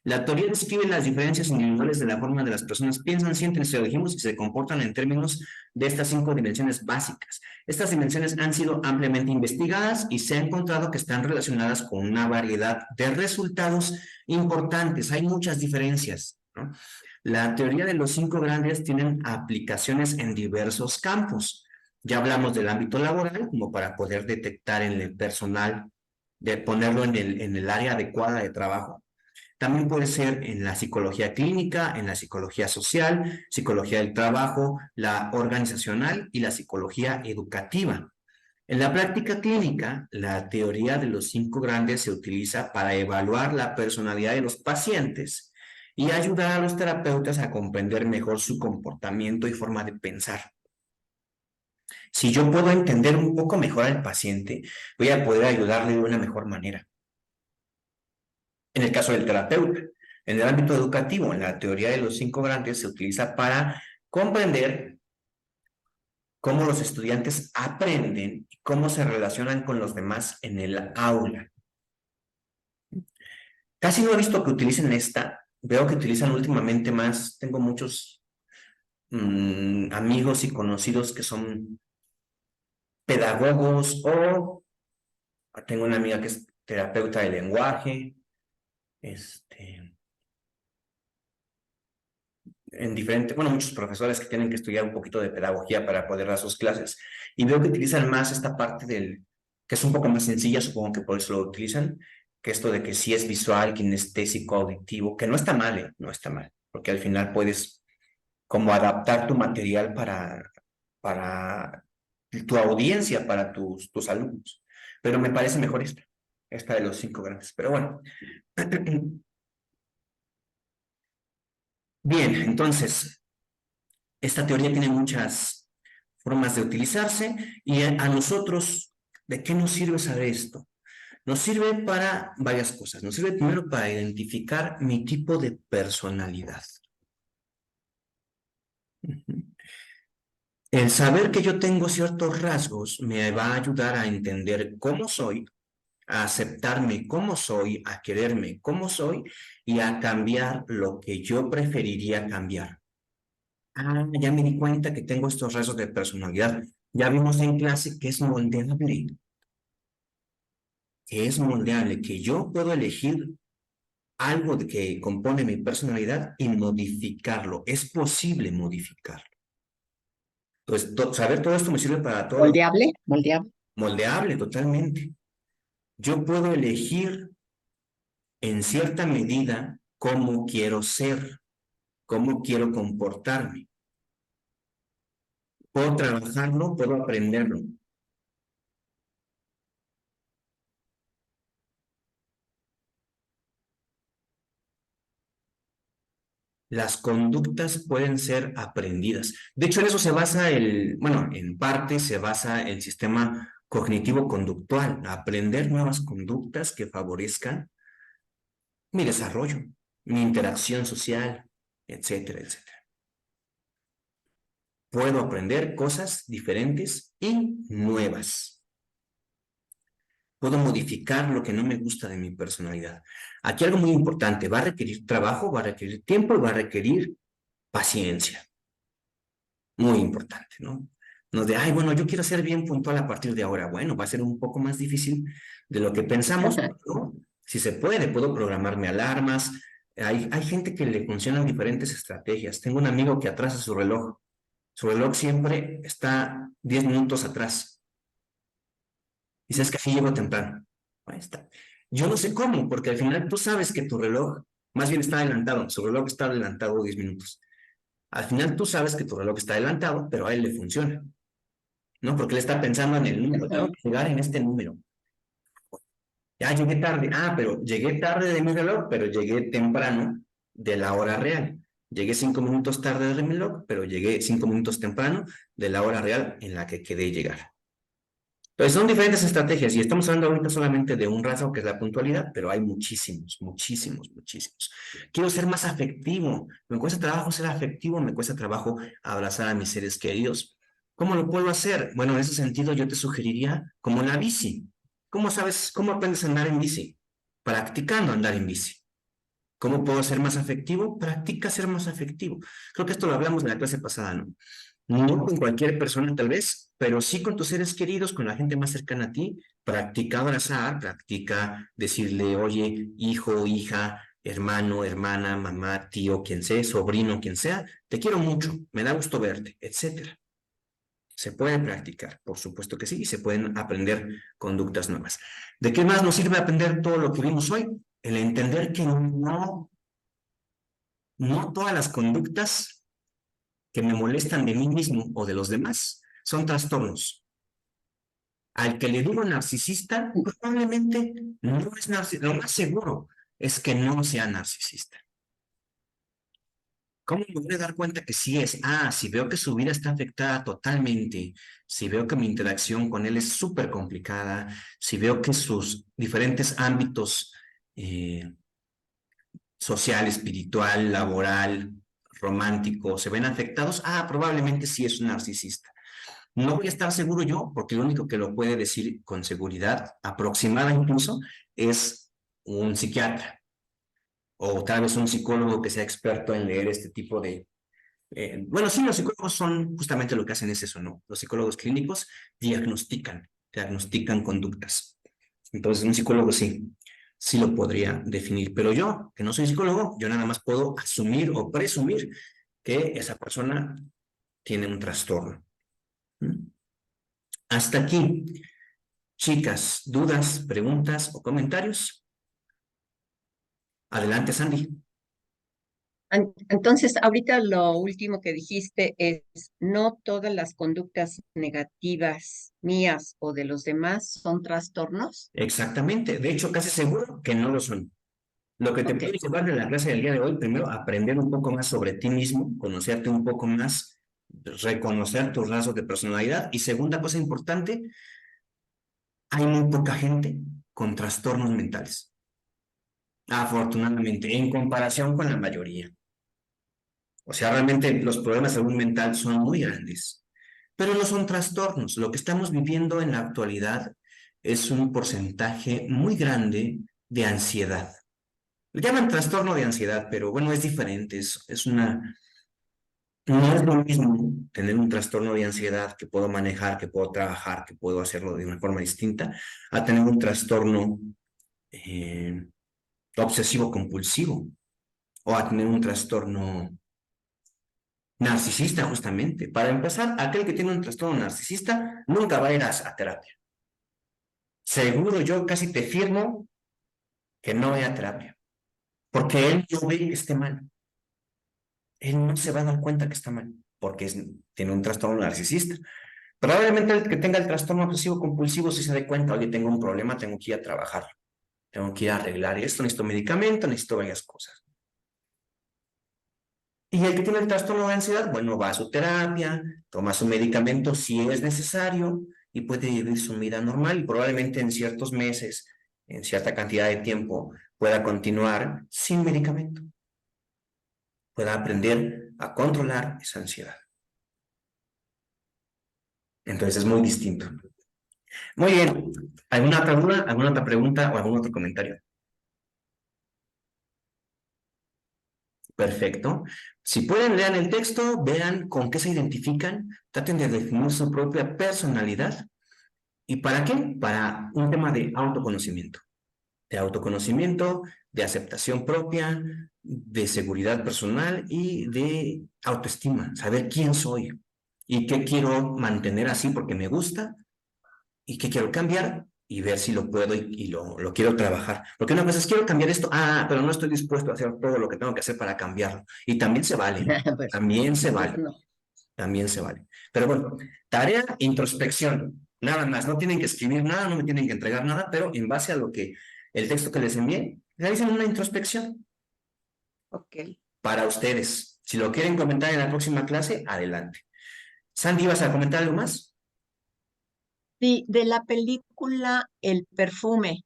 La teoría describe las diferencias individuales de la forma de las personas piensan, sienten, se elegimos y se comportan en términos de estas 5 dimensiones básicas. Estas dimensiones han sido ampliamente investigadas y se ha encontrado que están relacionadas con una variedad de resultados importantes. Hay muchas diferencias, ¿no? La teoría de los 5 grandes tienen aplicaciones en diversos campos. Ya hablamos del ámbito laboral, como para poder detectar en el personal, de ponerlo en el área adecuada de trabajo. También puede ser en la psicología clínica, en la psicología social, psicología del trabajo, la organizacional y la psicología educativa. En la práctica clínica, la teoría de los 5 grandes se utiliza para evaluar la personalidad de los pacientes y ayudar a los terapeutas a comprender mejor su comportamiento y forma de pensar. Si yo puedo entender un poco mejor al paciente, voy a poder ayudarle de una mejor manera. En el caso del terapeuta, en el ámbito educativo, la teoría de los 5 grandes se utiliza para comprender cómo los estudiantes aprenden y cómo se relacionan con los demás en el aula. Casi no he visto que utilicen esta, veo que utilizan últimamente más, tengo muchos amigos y conocidos que son pedagogos o tengo una amiga que es terapeuta de lenguaje, en diferentes, bueno, muchos profesores que tienen que estudiar un poquito de pedagogía para poder dar sus clases, y veo que utilizan más esta parte que es un poco más sencilla, supongo que por eso lo utilizan, que esto de que sí es visual, kinestésico, auditivo, que no está mal, no está mal, porque al final puedes como adaptar tu material para tu audiencia, para tus alumnos, pero me parece mejor esta de los 5 grandes, pero bueno. Bien, entonces, esta teoría tiene muchas formas de utilizarse y a nosotros, ¿de qué nos sirve saber esto? Nos sirve para varias cosas. Nos sirve primero para identificar mi tipo de personalidad. El saber que yo tengo ciertos rasgos me va a ayudar a entender cómo soy, a aceptarme como soy, a quererme como soy y a cambiar lo que yo preferiría cambiar. Ah, ya me di cuenta que tengo estos rasgos de personalidad. Ya vimos en clase que yo puedo elegir algo que compone mi personalidad y modificarlo. Es posible modificarlo. Entonces, saber todo esto me sirve para todo. Moldeable, moldeable. Moldeable, totalmente. Yo puedo elegir en cierta medida cómo quiero ser, cómo quiero comportarme. Puedo trabajarlo, puedo aprenderlo. Las conductas pueden ser aprendidas. De hecho, en eso se basa bueno, en parte se basa el sistema cognitivo-conductual, aprender nuevas conductas que favorezcan mi desarrollo, mi interacción social, etcétera, etcétera. Puedo aprender cosas diferentes y nuevas. Puedo modificar lo que no me gusta de mi personalidad. Aquí algo muy importante, va a requerir trabajo, va a requerir tiempo y va a requerir paciencia. Muy importante, ¿no? No de, ay, bueno, yo quiero ser bien puntual a partir de ahora. Bueno, va a ser un poco más difícil de lo que pensamos, ¿no? Si se puede, puedo programarme alarmas. Hay gente que le funcionan diferentes estrategias. Tengo un amigo que atrasa su reloj. Su reloj siempre está 10 minutos atrás. Y sabes que así llego temprano. Ahí está. Yo no sé cómo, porque al final tú sabes que tu reloj más bien está adelantado. Su reloj está adelantado 10 minutos. Al final tú sabes que tu reloj está adelantado, pero a él le funciona, ¿no? Porque él está pensando en el número, tengo que llegar en este número. Ya llegué tarde, pero llegué tarde de mi reloj, pero llegué temprano de la hora real. Llegué 5 minutos tarde de mi reloj, pero llegué 5 minutos temprano de la hora real en la que quedé llegar. Entonces son diferentes estrategias y estamos hablando ahorita solamente de un rasgo que es la puntualidad, pero hay muchísimos, muchísimos, muchísimos. Quiero ser más afectivo, me cuesta trabajo ser afectivo, me cuesta trabajo abrazar a mis seres queridos. ¿Cómo lo puedo hacer? Bueno, en ese sentido yo te sugeriría como la bici. ¿Cómo sabes, cómo aprendes a andar en bici? Practicando andar en bici. ¿Cómo puedo ser más afectivo? Practica ser más afectivo. Creo que esto lo hablamos en la clase pasada, ¿no? No con cualquier persona tal vez, pero sí con tus seres queridos, con la gente más cercana a ti. Practica abrazar, practica decirle, oye, hijo, hija, hermano, hermana, mamá, tío, quien sea, sobrino, quien sea, te quiero mucho, me da gusto verte, etcétera. Se puede practicar, por supuesto que sí, y se pueden aprender conductas nuevas. ¿De qué más nos sirve aprender todo lo que vimos hoy? El entender que no todas las conductas que me molestan de mí mismo o de los demás son trastornos. Al que le digo narcisista, probablemente no es narcisista. Lo más seguro es que no sea narcisista. ¿Cómo me voy a dar cuenta que sí es? Si veo que su vida está afectada totalmente, si veo que mi interacción con él es súper complicada, si veo que sus diferentes ámbitos social, espiritual, laboral, romántico se ven afectados, probablemente sí es un narcisista. No voy a estar seguro yo, porque lo único que lo puede decir con seguridad, aproximada incluso, es un psiquiatra o tal vez un psicólogo que sea experto en leer este tipo de... bueno, sí, los psicólogos son justamente lo que hacen es eso, ¿no? Los psicólogos clínicos diagnostican conductas. Entonces, un psicólogo sí lo podría definir, pero yo, que no soy psicólogo, yo nada más puedo asumir o presumir que esa persona tiene un trastorno. Hasta aquí, chicas, dudas, preguntas o comentarios. Adelante, Sandy. Entonces, ahorita lo último que dijiste es, no todas las conductas negativas mías o de los demás son trastornos. Exactamente. De hecho, casi seguro que no lo son. Lo que te Ok. puede llevar de la clase del día de hoy, primero, aprender un poco más sobre ti mismo, conocerte un poco más, reconocer tus rasgos de personalidad. Y segunda cosa importante, hay muy poca gente con trastornos mentales. Afortunadamente, en comparación con la mayoría. O sea, realmente los problemas de salud mental son muy grandes, pero no son trastornos. Lo que estamos viviendo en la actualidad es un porcentaje muy grande de ansiedad. Le llaman trastorno de ansiedad, pero bueno, es diferente. No es lo mismo tener un trastorno de ansiedad que puedo manejar, que puedo trabajar, que puedo hacerlo de una forma distinta, a tener un trastorno eh, obsesivo compulsivo o a tener un trastorno narcisista, justamente. Para empezar, aquel que tiene un trastorno narcisista nunca va a ir a terapia. Seguro yo casi te firmo que no vaya a terapia, porque él no ve que esté mal. Él no se va a dar cuenta que está mal, porque tiene un trastorno narcisista. Probablemente el que tenga el trastorno obsesivo compulsivo sí se dé cuenta, oye, tengo un problema, tengo que ir a trabajar, tengo que ir a arreglar esto, necesito medicamento, necesito varias cosas. Y el que tiene el trastorno de ansiedad, bueno, va a su terapia, toma su medicamento si es necesario y puede vivir su vida normal y probablemente en ciertos meses, en cierta cantidad de tiempo, pueda continuar sin medicamento, pueda aprender a controlar esa ansiedad. Entonces es muy distinto. Muy bien. ¿Alguna otra duda, alguna otra pregunta o algún otro comentario? Perfecto. Si pueden, lean el texto, vean con qué se identifican, traten de definir su propia personalidad. ¿Y para qué? Para un tema de autoconocimiento, de aceptación propia, de seguridad personal y de autoestima, saber quién soy y qué quiero mantener así porque me gusta y qué quiero cambiar y ver si lo puedo y lo quiero trabajar. Porque una cosa es, quiero cambiar esto, pero no estoy dispuesto a hacer todo lo que tengo que hacer para cambiarlo. Y también se vale, Pues, también se pues vale, no. también se vale. Pero bueno, tarea, introspección, nada más, no tienen que escribir nada, no me tienen que entregar nada, pero en base a lo que el texto que les envié, realicen una introspección Ok. para ustedes. Si lo quieren comentar en la próxima clase, adelante. Sandy, ¿vas a comentar algo más? Sí, de la película El perfume,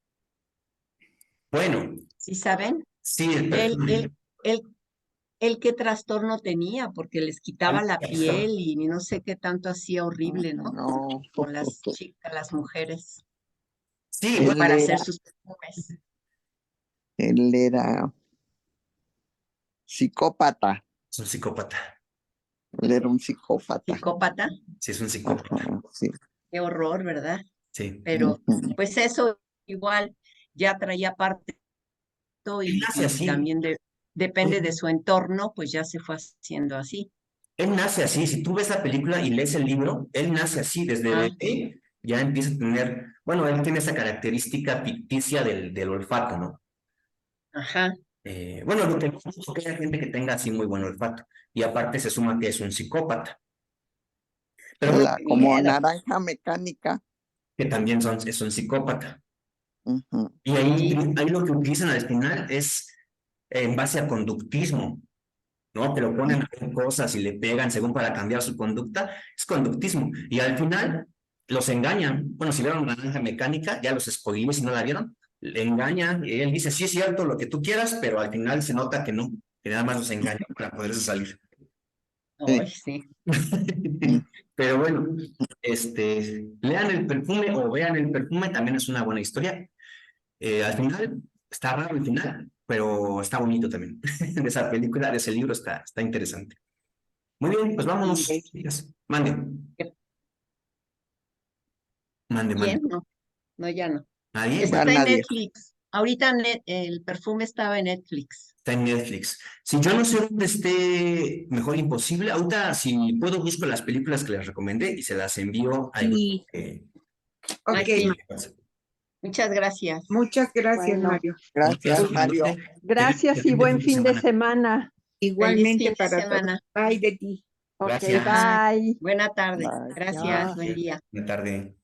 Bueno, ¿sí saben? sí, el Él, perfume. él, él, él qué trastorno tenía, porque les quitaba la piel y no sé qué tanto hacía horrible, ¿no? No, Con las chicas, las mujeres, Sí, bueno, para él hacer era, sus perfumes. él era Psicópata. Es un psicópata. Él era un psicópata. Psicópata. Sí, es un psicópata. Ajá, sí. Qué horror, ¿verdad? Sí. Pero Ujú. pues eso igual ya traía parte Él nace y así. también depende de su entorno, pues ya se fue haciendo así. Él nace así. Si tú ves la película y lees el libro, él nace así. Desde Ah. bebé ya empieza a tener, bueno, él tiene esa característica ficticia del olfato, ¿no? Ajá. Bueno, lo que es que hay gente que tenga así muy buen olfato. Y aparte se suma que es un psicópata. Pero bueno, Como Miedo. naranja mecánica. que también es un psicópata. Ujú. Y ahí lo que utilizan al final es en base a conductismo, ¿no? Que lo ponen a hacer cosas y le pegan según para cambiar su conducta, es conductismo. Y al final los engañan. Bueno, si vieron Naranja Mecánica, ya los spoilé si no la vieron, le engañan y él dice, sí es cierto lo que tú quieras, pero al final se nota que no, que nada más los engañan para poderse salir. Ay, sí. Pero bueno, lean el perfume o vean el perfume, también es una buena historia. Al final, está raro el final, pero está bonito también. De esa película, de ese libro, está interesante. Muy bien, pues vámonos, Ok. chicas. Mande, mande. ¿Quién? No, no, ya no. Nadie, Está Ya bueno, en nadie. Netflix. Ahorita el perfume estaba en Netflix. está en Netflix. Si yo no sé dónde esté, mejor imposible. Ahorita, si puedo, busco las películas que les recomendé y se las envío al grupo. Sí. Ay, Ok, sí. Muchas gracias. muchas gracias, Bueno, Mario. Gracias, Mario. gracias y buen fin de semana. Feliz Igualmente fin de para todos. semana. Bye de ti. Ok, Gracias. bye. Buena tarde. Bye. Gracias. Ya. Buen día. Buena tarde.